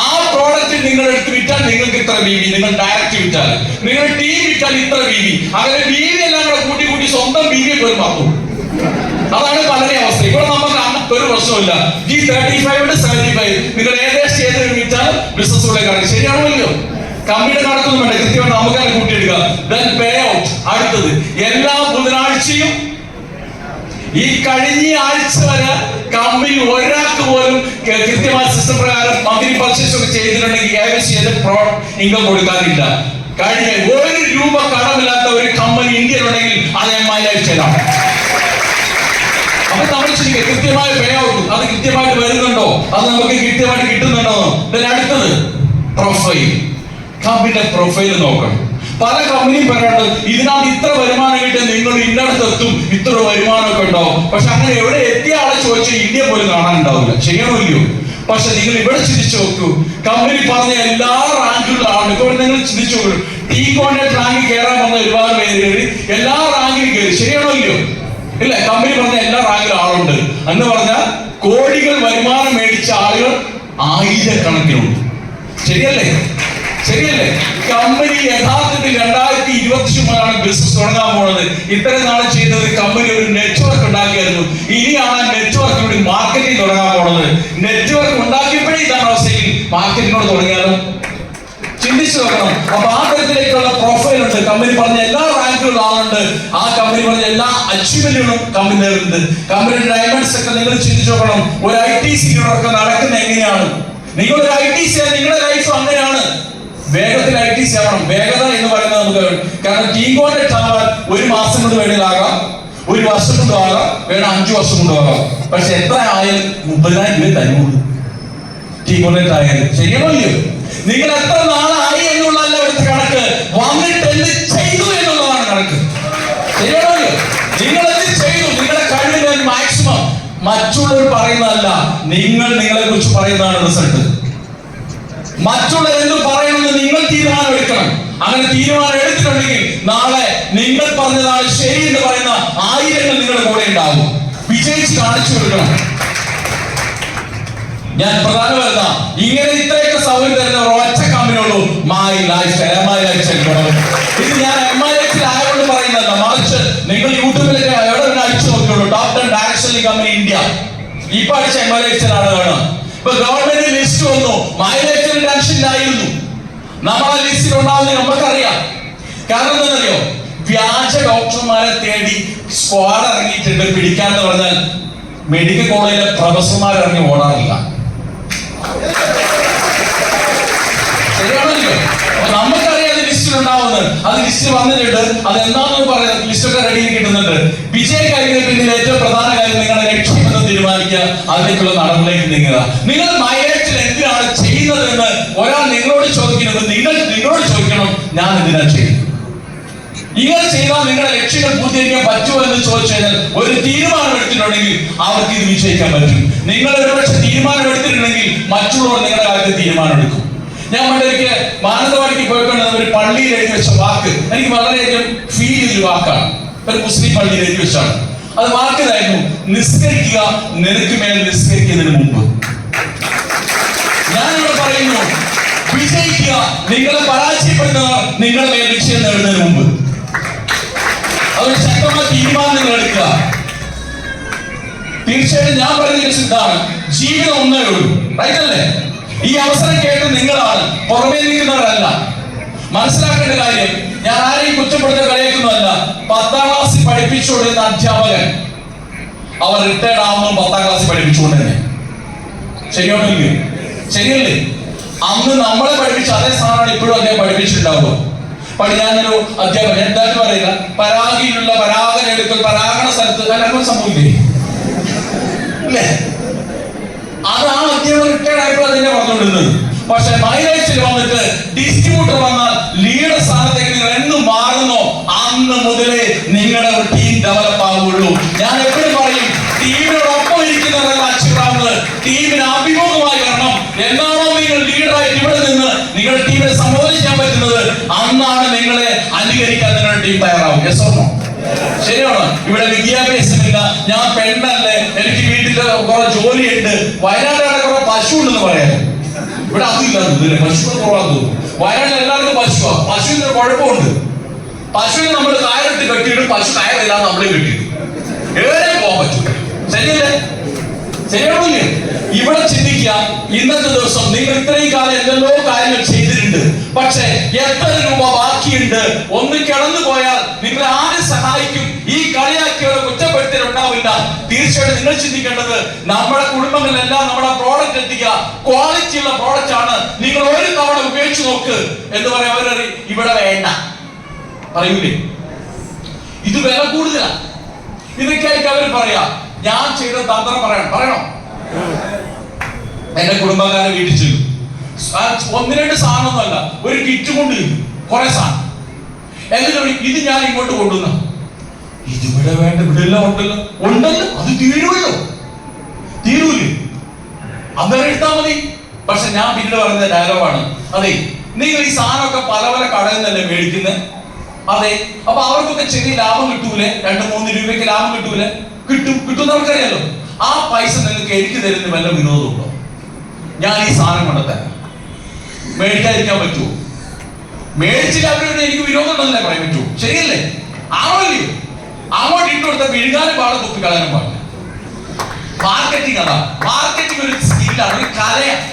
[SPEAKER 1] ആ പ്രോഡക്റ്റ് നിങ്ങൾ എടുത്ത് വിറ്റാൽ നിങ്ങൾക്ക് ഇത്ര BV, നിങ്ങൾ ഡയറക്റ്റ് വിറ്റാൽ, നിങ്ങൾ ടീം വിറ്റാൽ ഇത്ര BV. അങ്ങനെ BV എല്ലാം കൂടെ കൂട്ടി സ്വന്തം BV പോലും മാറും. അതാണ് പലരെ അവസ്ഥ. ഇവിടെ നമുക്ക് ഒരു പ്രശ്നമില്ല. G35 75 നിങ്ങൾ ഏകദേശം ഏത് വിറ്റാൽ ബിസിനസ്സോടെ കാണിക്കും. ശരിയാണോ? കമ്പനിയുടെ കണക്കൊന്നും വേണ്ട, കൃത്യമായിട്ട് നമുക്ക് തന്നെ കൂട്ടിയെടുക്കുക. Then pay out. അടുത്തത്, എല്ലാ ബുധനാഴ്ചയും ഈ കഴിഞ്ഞ ആഴ്ച വരെ കമ്പനി ഒരാൾക്ക് പോലും കൃത്യമായ സിസ്റ്റം പ്രകാരം മന്ത്രി പർച്ചേസ് ഒക്കെ ചെയ്തിട്ടുണ്ടെങ്കിൽ KYC ഇൻകം കൊടുക്കാറില്ല. കഴിഞ്ഞ 1 രൂപ കടമില്ലാത്ത ഒരു കമ്പനി ഇന്ത്യയിലുണ്ടെങ്കിൽ അത് MIH ആണ്. അപ്പൊ നമ്മൾ ശരിക്കും കൃത്യമായ പേ ഔട്ട്, അത് കൃത്യമായിട്ട് വരുന്നുണ്ടോ, അത് നമുക്ക് കൃത്യമായിട്ട് കിട്ടുന്നുണ്ടോ. അടുത്തത് പ്രൊഫൈൽ. കമ്പനിയുടെ പ്രൊഫൈൽ നോക്കണം. പല കമ്പനിയും പറയാറുണ്ട്, ഇതിനകത്ത് ഇത്ര വരുമാനം കിട്ടിയ നിങ്ങൾ ഇന്നടത്തെത്തും, ഇത്ര വരുമാനമൊക്കെ ഉണ്ടാവും. പക്ഷെ അങ്ങനെ എവിടെ എത്തിയ ആളെ ചോദിച്ചാൽ ഇന്ത്യ പോലും കാണാനുണ്ടാവില്ല. ശരിയാണോ? പക്ഷെ നിങ്ങൾ ഇവിടെ ചിന്തിച്ചു നോക്കൂ, കമ്പനി പറഞ്ഞ എല്ലാ റാങ്കിലുള്ള ആളും ഇപ്പോൾ നിങ്ങൾ ചിന്തിച്ചു നോക്കൂ. T-Contact റാങ്കിൽ കയറാൻ വന്ന ഒരുപാട് പേര് കയറി, എല്ലാ റാങ്കിലും കയറി. ശരിയാണോ? ഇല്ല, കമ്പനി പറഞ്ഞ എല്ലാ റാങ്കിലും ആളുണ്ട് എന്ന് പറഞ്ഞാൽ കോടികൾ വരുമാനം മേടിച്ച ആളുകൾ 1000കണക്കിനുണ്ട്. ശരിയല്ലേ? കമ്പനി യഥാർത്ഥത്തിൽ 2021 ബിസിനസ് തുടങ്ങാൻ പോകുന്നത്. ഇത്രയും നാൾ ചെയ്തത് കമ്പനി ഒരു നെറ്റ്വർക്ക് ഉണ്ടാക്കിയായിരുന്നു. ഇനിയാണ് നെറ്റ്വർക്കിലൂടെ മാർക്കറ്റിംഗ് തുടങ്ങാൻ പോകുന്നത്. നെറ്റ്വർക്ക് ഉണ്ടാക്കിയപ്പോഴേ ഇതാണ് അവസ്ഥയിൽ മാർക്കറ്റിനോട് തുടങ്ങിയാലും ചിന്തിച്ചു നോക്കണം. അപ്പൊ ആ തരത്തിലേക്കുള്ള പ്രൊഫൈൽ ഉണ്ട്. കമ്പനി പറഞ്ഞ എല്ലാ റാങ്കുകളും ആളുണ്ട്. ആ കമ്പനി പറഞ്ഞ എല്ലാ അച്ചീവ്മെന്റുകളും കമ്പനി നേടുന്നുണ്ട്. കമ്പനിയുടെ ഡയമണ്ട്സ് ഒക്കെ നിങ്ങൾ ചിന്തിച്ചു നോക്കണം. ഒരു ITC ഒക്കെ നടക്കുന്നത് എങ്ങനെയാണ്. നിങ്ങളൊരു ITC, നിങ്ങളുടെ ലൈഫ് അങ്ങനെയാണ്. വേഗത്തിൽ ITC ആവണം. വേഗത എന്ന് പറയുന്നത് നമുക്ക്, കാരണം T-Contact ആവാൻ 1 മാസം കൊണ്ട് വേണമെങ്കിലാകാം, 1 വർഷം കൊണ്ടും ആകാം, വേണം 5 വർഷം കൊണ്ടും ആകാം. പക്ഷെ എത്ര ആയാലും 30,000 രൂപ തരുള്ളൂ T-Contact ആയാലും. ശരിയാണോ? നിങ്ങൾ എത്ര നാളായി എന്നുള്ളതല്ല ഇവിടുത്തെ കണക്ക്, വന്നിട്ട് എന്ത് ചെയ്തു എന്നുള്ളതാണ് കണക്ക്. ശരിയാണോ? നിങ്ങൾ എന്ത് ചെയ്തു, നിങ്ങളുടെ കഴിവിന്റെ മാക്സിമം. മറ്റുള്ളവർ പറയുന്നതല്ല, നിങ്ങൾ നിങ്ങളെ കുറിച്ച് പറയുന്നതാണ് റിസൾട്ട്. മറ്റുള്ളവർ എന്ത് പറയണമെന്ന് നിങ്ങൾ തീരുമാനം എടുക്കണം. അങ്ങനെ തീരുമാനം എടുത്തിട്ടുണ്ടെങ്കിൽ നാളെ നിങ്ങൾ പറഞ്ഞതാണ് ശരി എന്ന് പറയുന്ന 1000 നിങ്ങളുടെ കൂടെ ഉണ്ടാകും. വിജയിച്ച് കാണിച്ചു കൊടുക്കണം. ഞാൻ പ്രധാനമല്ല, ഇങ്ങനെ ഇത്രയൊക്കെ സൗകര്യം തരുന്ന ഒറ്റ കമ്പനിയുള്ളൂ, MIH. ഇത് ഞാൻ MIH ആയതുകൊണ്ട് പറയുന്നതല്ല, മറിച്ച് നിങ്ങൾ യൂട്യൂബിൽ ആഴ്ച എംഎൽഎസിലാണ് കാണുക. ഇപ്പൊ ഗവൺമെന്റ് ലിസ്റ്റ് വന്നു, മൈലേജിന് ടെൻഷനിലായിരുന്നു. നമ്മളെ ലിസ്റ്റിൽ ഉണ്ടാവുന്ന നമുക്കറിയാം. കാരണം എന്താണെന്നറിയോ? വ്യാജ ഡോക്ടർമാരെ തേടി സ്ക്വാഡ് ഇറങ്ങിയിട്ടുണ്ട് പിടിക്കാന്ന് പറഞ്ഞാൽ മെഡിക്കൽ കോളേജിലെ പ്രൊഫസർമാർ ഇറങ്ങി ഓടാറില്ല. ശരിയാണല്ലോ? നമുക്കറിയാം അത് ലിസ്റ്റിൽ ഉണ്ടാവുന്നത്. അത് ലിസ്റ്റ് വന്നിട്ടുണ്ട്. അത് എന്താണെന്ന് പറയുന്നത് ലിസ്റ്റൊക്കെ റെഡി കിട്ടുന്നുണ്ട്. വിജയിക്കായിരിക്കുന്ന പിന്നിൽ ഏറ്റവും പ്രധാന കാര്യം നിങ്ങളുടെ ലക്ഷ്യമെന്ന് തീരുമാനിക്കുക, അതിലേക്കുള്ള നടന്നിലേക്ക് നീങ്ങുക. നിങ്ങൾ മൈലേജിൽ എന്തിനാണ് ചെയ്യുന്നതെന്ന് ഒരാൾ നിങ്ങളോട് ചോദിക്കുന്നത് നിങ്ങളോട് ചോദിക്കണം, ഞാൻ എന്തിനാണ് ചെയ്യുന്നത്? ഇങ്ങനെ ചെയ്താൽ നിങ്ങളുടെ ലക്ഷ്യങ്ങൾ പൂർത്തീകരിക്കാൻ പറ്റുമോ എന്ന് ചോദിച്ചു കഴിഞ്ഞാൽ ഒരു തീരുമാനം എടുത്തിട്ടുണ്ടെങ്കിൽ അവർക്ക് ഇത് വിജയിക്കാൻ പറ്റും. നിങ്ങൾ ഒരുപക്ഷെ തീരുമാനം എടുത്തിട്ടുണ്ടെങ്കിൽ മറ്റുള്ളവർ നിങ്ങളുടെ കാര്യത്തിൽ തീരുമാനം എടുക്കും. ഞാൻ പണ്ടൊരിക്കൽ മാനന്തവാടിക്ക് പോയിക്കൊണ്ടിരുന്ന ഒരു പള്ളിയിൽ എഴുതി വെച്ച വാക്ക് എനിക്ക് വളരെയധികം ഫീൽ ചെയ്തൊരു വാക്കാണ്. ഒരു മുസ്ലിം പള്ളിയിൽ എഴുതി വെച്ചാണ്. അത് വാക്കിതായിരുന്നു, നിസ്കരിക്കുക നിനക്ക് മേൽ നിസ്കരിക്കുന്നതിന് മുമ്പ്. ഞാനിവിടെ പറയുന്നു, വിജയിക്കുക നിങ്ങളെ പരാജയപ്പെടുന്നവർ നിങ്ങളുടെ മേൽ വിജയം നേടുന്നതിന് മുമ്പ്. അതൊരു ശക്തമായ തീരുമാനം നിങ്ങൾ എടുക്കുക. തീർച്ചയായിട്ടും ഞാൻ പറയുന്ന ഇതാണ്, ജീവിതം ഒന്നേ ഉള്ളൂ. റൈറ്റ് അല്ലേ? ഈ അവസരം കേട്ട് നിങ്ങളാണ്, പുറമേ നിൽക്കുന്നവരല്ല. മനസ്സിലാക്കേണ്ട കാര്യം, ഞാൻ ആരെയും കുറ്റപ്പെടുത്ത കളിയാക്കുന്നതല്ല. 10ാം ക്ലാസ്സിൽ പഠിപ്പിച്ചുകൊണ്ടിരുന്ന അധ്യാപകൻ അവർ റിട്ടയർഡ് ആവുന്നു 10ാം ക്ലാസ്സിൽ പഠിപ്പിച്ചുകൊണ്ട് തന്നെ. ശരിയാണോ? ശരിയല്ലേ? അന്ന് നമ്മളെ പഠിപ്പിച്ച അതേ സാധനമാണ് ഇപ്പോഴും അദ്ദേഹം പഠിപ്പിച്ചിട്ടുണ്ടാവുക. പണ്ട് ഞാനൊരു അധ്യാപകൻ എന്തായിട്ട് പറയില്ല, പരാഗിയിലുള്ള പരാഗന എടുക്കൽ പരാഗണ സ്ഥലത്ത് എല്ലാവർക്കും സംഭവിക്കില്ലേ? അല്ലേ? അത് ആ അധ്യാപകൻ റിട്ടയർഡ് ആയപ്പോൾ അതിനെ പറഞ്ഞുകൊണ്ടിരുന്നത്. പക്ഷെ മൈലേജിൽ വന്നിട്ട് ഡിസ്ട്രിബ്യൂട്ടർ വന്നാൽ ലീഡർ സ്ഥാനത്തേക്ക് നിങ്ങൾ എന്ന് മാറുന്നോ അന്ന് മുതലേ നിങ്ങളുടെ ഒരു ടീം ഡെവലപ്പ് ആവുകയുള്ളൂ. ഞാൻ എപ്പോഴും പറയും, ടീമിനോടൊപ്പം ഇരിക്കുന്നവരല്ല അച്ചീവ് ആവുന്നത്, ടീമിന് അഭിമുഖമായി വരണം. എന്നാണോ നിങ്ങൾ ലീഡറായിട്ട് ഇവിടെ നിന്ന് നിങ്ങളുടെ ടീമിനെ സംബോധിക്കാൻ പറ്റുന്നത്, അന്നാണ് നിങ്ങളെ അനുകരിക്കാൻ നിങ്ങളുടെ ടീം തയ്യാറാവും. Yes or no? ശരിയാണോ? ഇവിടെ വിദ്യാഭ്യാസമില്ല, ഞാൻ പെണ്ണല്ലേ, എനിക്ക് വീട്ടിൽ കുറെ ജോലിയുണ്ട്, വയനാട്ടിലാണ് കുറെ പശു ഉണ്ടെന്ന് പറയാം. ഇവിടെ അതില്ല, പശുക്കൾ കുറവാന്ന് തോന്നുന്നു. വയനാട്ടിൽ എല്ലാവർക്കും പശുവാ. പശുവിന് കുഴപ്പമുണ്ട്. പശുവിനെ നമ്മൾ കയറിട്ട് കെട്ടിയിട്ട് പശു കയറില്ലാതെ നമ്മളെ കെട്ടിയിട്ട് ഏറെ പോകാൻ പറ്റും. ശരിയല്ലേ? ശരിയാണില്ലേ? ഇവിടെ ചിന്തിക്കുക, ഇന്നത്തെ ദിവസം നിങ്ങൾ ഇത്രയും കാലം എന്തെല്ലോ കാര്യങ്ങൾ ചെയ്തിട്ടുണ്ട്, പക്ഷെ എത്ര രൂപ ബാക്കിയുണ്ട്? ഒന്ന് കിടന്നു പോയാൽ നിങ്ങൾ ആരെ സഹായിക്കും? ഈ കളിയാക്കിയുള്ള കുറ്റപ്പെടുത്തൽ ഉണ്ടാവില്ല. തീർച്ചയായിട്ടും നിങ്ങൾ ചിന്തിക്കേണ്ടത്, നമ്മുടെ കുടുംബങ്ങളിലെല്ലാം നമ്മുടെ പ്രോഡക്റ്റ് എത്തിക്കുക, ക്വാളിറ്റി ഉള്ള പ്രോഡക്റ്റ് ആണ്. നിങ്ങൾ ഒരു തവണ ഉപയോഗിച്ച് നോക്ക് എന്ന് പറയാം. അവരറി ഇവിടെ വേണ്ട പറയൂലേ? ഇത് വില കൂടുതലാണ്. ഇതൊക്കെയായിരിക്കും അവർ പറയാ. ഞാൻ ചെയ്ത തന്ത്രം പറയണോ? എന്റെ കുടുംബക്കാരെ വീട്ടിൽ ചെല്ലും. 1-2 സാധനമൊന്നുമല്ല, ഒരു കിറ്റ് കൊണ്ട് കുറെ സാധനം. എന്നിട്ട് ഇത് ഞാൻ ഇങ്ങോട്ട് കൊണ്ടുവന്ന ഇതിവിടെ വേണ്ട, ഇവിടെ എല്ലാം ഉണ്ടല്ലോ, അത് തീരുമല്ലോ. തീരൂലേ? അന്നേരം എടുത്താൽ മതി. പക്ഷെ ഞാൻ പിന്നീട് പറയുന്ന ഡയലോഗാണ്, അതെ നിങ്ങൾ ഈ സാധനമൊക്കെ പല പല കടയിൽ നിന്നല്ലേ മേടിക്കുന്നത്. അതെ, അപ്പൊ അവർക്കൊക്കെ ചെറിയ ലാഭം കിട്ടൂലേ? 2-3 രൂപയ്ക്ക് ലാഭം കിട്ടൂലേ? കിട്ടും നമുക്കറിയാലോ. ആ പൈസ നിങ്ങൾക്ക് എനിക്ക് തരുന്ന വല്ല വിനോദമുണ്ടോ? ഞാൻ ഈ സാധനം കൊണ്ടുതരാം, മേടിക്കാതിരിക്കാൻ പറ്റുമോ? മേടിച്ചിട്ട് അവരുടെ എനിക്ക് വിനോദം ഉണ്ടെന്നല്ലേ പറയാൻ പറ്റുമോ? ശരിയല്ലേ? ആണല്ലോ. അങ്ങോട്ട് ഇട്ട് കൊടുത്ത വിഴുകാനും പാടില്ല, കുപ്പി കളയാനും പാടില്ല. മാർക്കറ്റിംഗ് അതാ. മാർക്കറ്റിംഗ് ഒരു സ്കില്ലാണ്, ഒരു കലയാണ്.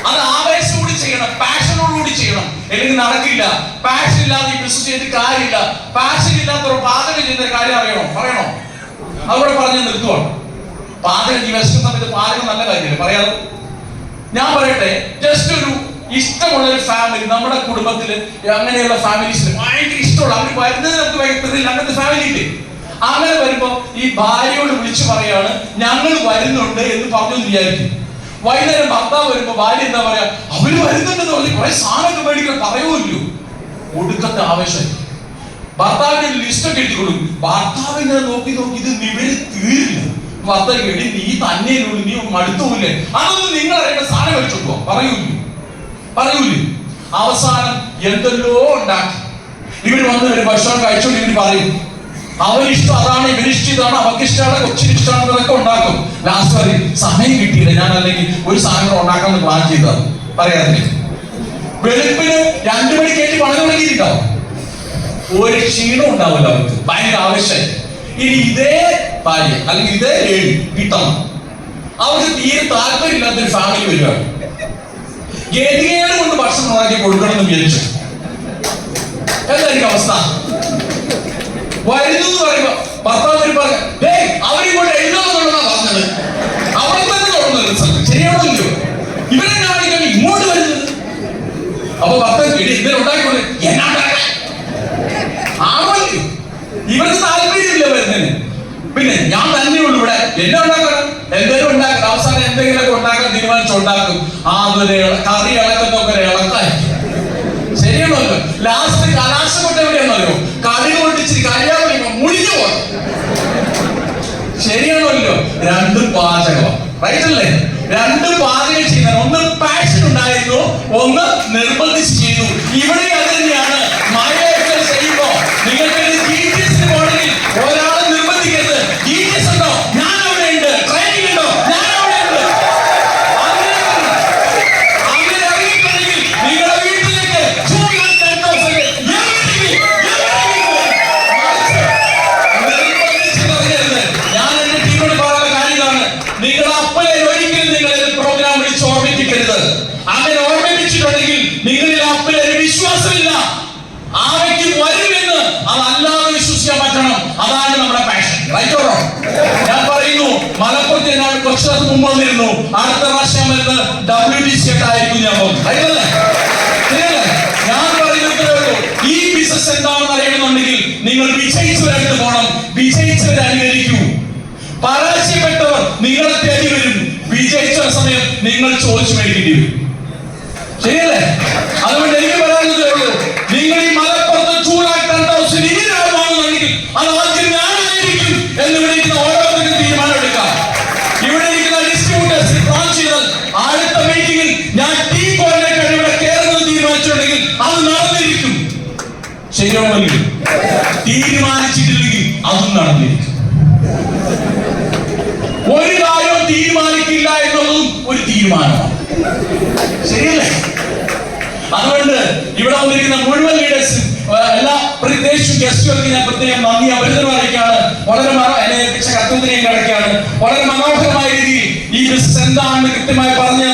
[SPEAKER 1] അത് ആവേശത്തോടെ ചെയ്യണം, പാഷനോടുകൂടി ചെയ്യണം, അല്ലെങ്കിൽ നടക്കില്ല. പാഷൻ ഇല്ലാതെ ഈ ബിസിനസ് ചെയ്തിട്ട് കാര്യമില്ല. പാഷൻ ഇല്ലാത്തവർ പാചകം ചെയ്യുന്ന കാര്യം പറയണോ? അവിടെ പറഞ്ഞു നിർത്തുവാണ്. പാചകം ഈ വിശക്കുന്ന സമയത്ത് പാചകം നല്ല കാര്യമല്ലേ, പറയാതെ. ഞാൻ പറയട്ടെ, ജസ്റ്റ് ഒരു ഇഷ്ടമുള്ള ഒരു ഫാമിലി, നമ്മുടെ കുടുംബത്തില് അങ്ങനെയുള്ള ഫാമിലീസിന് ഭയങ്കര ഇഷ്ടമുള്ള, അവർ വരുന്നത് നമുക്ക് ഭയങ്കര അങ്ങനത്തെ ഫാമിലി ഇല്ലേ? അങ്ങനെ വരുമ്പോ ഈ ഭാര്യയോട് വിളിച്ചു പറയാണ്, ഞങ്ങൾ വരുന്നുണ്ട് എന്ന് പറഞ്ഞു വിചാരിക്കും. വൈകുന്നേരം ഭർത്താവ് വരുമ്പോ ഭാര്യ എന്താ പറയാ, അവര് വരുന്നുണ്ടെന്ന് പറഞ്ഞ് കുറെ സാധനമൊക്കെ മേടിക്കാൻ പറയുമല്ലോ. ഒടുക്കത്തെ ആവേശം. ഭർത്താവിന്റെ ലിസ്റ്റൊക്കെ എഴുതി കൊടുക്കും. ഭർത്താവ് ഇങ്ങനെ നോക്കി ഇത് നിവരി തീരില്ല. ഭർത്താവ് എടി നീ തന്നെയുള്ളൂ, നീ മടുത്തൂല്ലേ? അതൊന്നും നിങ്ങൾ അറിയേണ്ട സാധനം മേടിച്ചോട്ടോ പറയൂലേ? അവസാനം എന്തെല്ലോ ഉണ്ടാക്കി ഇവര് വന്ന് ഒരു ഭക്ഷണം കഴിച്ചോണ്ട് ഇവര് പറയും അവനിഷ്ടം അതാണ്, ഇവരിഷ്ടം ഇതാണ്, അവർക്ക് ഇഷ്ടമാണ്, കൊച്ചിന് ഇഷ്ടമാണെന്നൊക്കെ ഉണ്ടാക്കും. ലാസ്റ്റ് പറയും സമയം കിട്ടിയില്ല, ഞാൻ അല്ലെങ്കിൽ ഒരു സാധനം ഉണ്ടാക്കാമെന്ന് പ്ലാൻ ചെയ്തതാണ് പറയാറില്ല. വെളുപ്പിന് 2 മണി കയറ്റി പണി തുടങ്ങിയിട്ടുണ്ടാവും. ഒരു ക്ഷീണം ഉണ്ടാവില്ല അവർക്ക്, ഭയങ്കര ആവശ്യം. ഇനി ഇതേ ഭാര്യ അല്ലെങ്കിൽ ഇതേ ലേഡി കിട്ടണം, അവർക്ക് തീരെ താല്പര്യമില്ലാത്തൊരു ഫാമിലി വരികയാണ്. ഗതികേട് കൊണ്ട് ഭക്ഷണം ഉണ്ടാക്കി കൊടുക്കണം എന്ന് വിചാരിച്ചു. എന്തായിരിക്കും അവസ്ഥ? വരുന്നു പറയുമ്പോ ഭർത്താവ് പറഞ്ഞു, അവരിങ്ങോട്ട് എഴുതാന്നുള്ളതാ പറഞ്ഞത്. അവിടെ തന്നെ തുടങ്ങുന്നത് റിസൾട്ട് ശരിയാണല്ലോ. ഇവരെ കാണിക്കാൻ ഇങ്ങോട്ട് വരുന്നത്. അപ്പൊ ഭർത്താവ് ഇവരെ ഉണ്ടാക്കിക്കൊണ്ട് എന്നാ ആണല്ലോ. ഇവർക്ക് താല്പര്യമില്ല വരുന്നതിന്. പിന്നെ ഞാൻ തന്നെയുള്ളൂ ഇവിടെ, എന്നെ ഉണ്ടാക്കണം, എന്തെങ്കിലും ഉണ്ടാക്കണം. അവസാനം എന്തെങ്കിലുമൊക്കെ ഉണ്ടാക്കാൻ തീരുമാനിച്ചുണ്ടാക്കും. അതൊരു കറി ഇളക്കുന്നൊക്കെ ഒരു ഇളക്കായിരിക്കും. ശരിയാണല്ലോ. ലാസ്റ്റ് കലാശപ്പെട്ട എവിടെയാണല്ലോ, കറി കൊണ്ടിച്ചിരി കരിയാതെ മുടിഞ്ഞു പോകും. ശരിയാണല്ലോ. രണ്ട് പാചകം റൈറ്റ് അല്ലേ? രണ്ട് പാചകം ചെയ്യുന്ന, ഒന്ന് പാഷൻ ഉണ്ടായിരുന്നു, ഒന്ന് നിർബന്ധിച്ച് ചെയ്തു. ഇവിടെ അത് തന്നെയാണ്. മഴയൊക്കെ ചെയ്യുമ്പോ നിങ്ങൾക്ക് GTS പോകണമെങ്കിൽ ഒരാളെ നിർബന്ധിക്കരുത്. GTS ഉണ്ടോ? ഞാൻ അവിടെ ഉണ്ട്. ട്രെയിനിങ് ഉണ്ടോ? ഞാൻ അവിടെ ഉണ്ട്. അങ്ങനെ ഇറങ്ങിയിട്ടുണ്ടെങ്കിൽ നിങ്ങളുടെ വീട്ടിലേക്ക് ഞാൻ എന്റെ ടീമോട് പറയാനുള്ള കാര്യമാണ്, നിങ്ങളുടെ അപ്പനെ ഒരിക്കലും നിങ്ങൾ പ്രോഗ്രാം വിളിച്ച് ഓർമ്മിപ്പിക്കരുത്. അങ്ങനെ ഓർമ്മിപ്പിച്ചിട്ടുണ്ടെങ്കിൽ നിങ്ങളിൽ അപ്പനെ ഒരു വിശ്വാസമില്ല. ആ വ്യക്തി വരുമെന്ന് അതല്ലാതെ വിശ്വസിക്കാൻ പറ്റണം. അതാണ് നമ്മുടെ പാഷൻ. Right or wrong? ഞാൻ പറയുന്നു, മലപ്പുറത്ത് ഞാൻ കുറച്ചു ദിവസം മുമ്പ് വന്നിരുന്നു. അടുത്ത പ്രാവശ്യം വരുന്നത് WTC ആയിരിക്കും ഞാൻ പോകും. ശരിയല്ലേ? ഞാൻ പറയുന്നത് ഈ ബിസിനസ് എന്താണെന്ന് അറിയണമെന്നുണ്ടെങ്കിൽ നിങ്ങൾ വിജയിച്ചവരായിട്ട് പോകണം. വിജയിച്ചവരെ അനുകരിക്കൂ. പരാജയപ്പെട്ടവർ നിങ്ങളെ തേടി വരും. വിജയിച്ച സമയം നിങ്ങൾ ചോദിച്ചു മേടിക്കേണ്ടി വരും. ശരിയല്ലേ? അതുകൊണ്ട് എനിക്ക് പറയാനുള്ളതേ ഉള്ളൂ, നിങ്ങൾ ഈ മലപ്പുറത്ത് ചൂടാക്കാൻ ഇനിയാകുവാണെന്നുണ്ടെങ്കിൽ അത് ആദ്യം ഞാനായിരിക്കും എന്ന് ഇവിടെ ഇരിക്കുന്ന ഓരോരുത്തർക്കും തീരുമാനം എടുക്കാം. ഇവിടെ ഇരിക്കുന്ന ഡിസ്ട്രിബ്യൂട്ടേഴ്സ് പ്ലാൻ ചെയ്താൽ അടുത്ത മീറ്റിംഗിൽ ഞാൻ ടീം കോർഡിനേറ്റർ ഇവിടെ കയറുന്നത് തീരുമാനിച്ചിട്ടുണ്ടെങ്കിൽ അത് നടന്നിരിക്കും. ശരിയാണെങ്കിൽ തീരുമാനിച്ചിട്ടില്ലെങ്കിൽ അതും നടന്നിരിക്കും. ഒരു കാര്യവും തീരുമാനിക്കില്ല എന്നുള്ളതും ഒരു തീരുമാനമാണ്. ശരിയല്ലേ? അതുകൊണ്ട് ഇവിടെ വന്നിരിക്കുന്ന മുഴുവൻ ലീഡേഴ്സും എല്ലാ പ്രത്യേകിച്ചും ഗസ്റ്റുകൾക്ക് ഞാൻ പ്രത്യേകം നന്ദി അഭിനന്ദനം അറിയിക്കുകയാണ്. വളരെ എന്നെ ഏൽപ്പിച്ച കത്തുന്നതിനെയും കിടക്കുകയാണ്. വളരെ മനോഹരമായ രീതിയിൽ ഈ ബിസിനസ് എന്താണെന്ന് കൃത്യമായി പറഞ്ഞു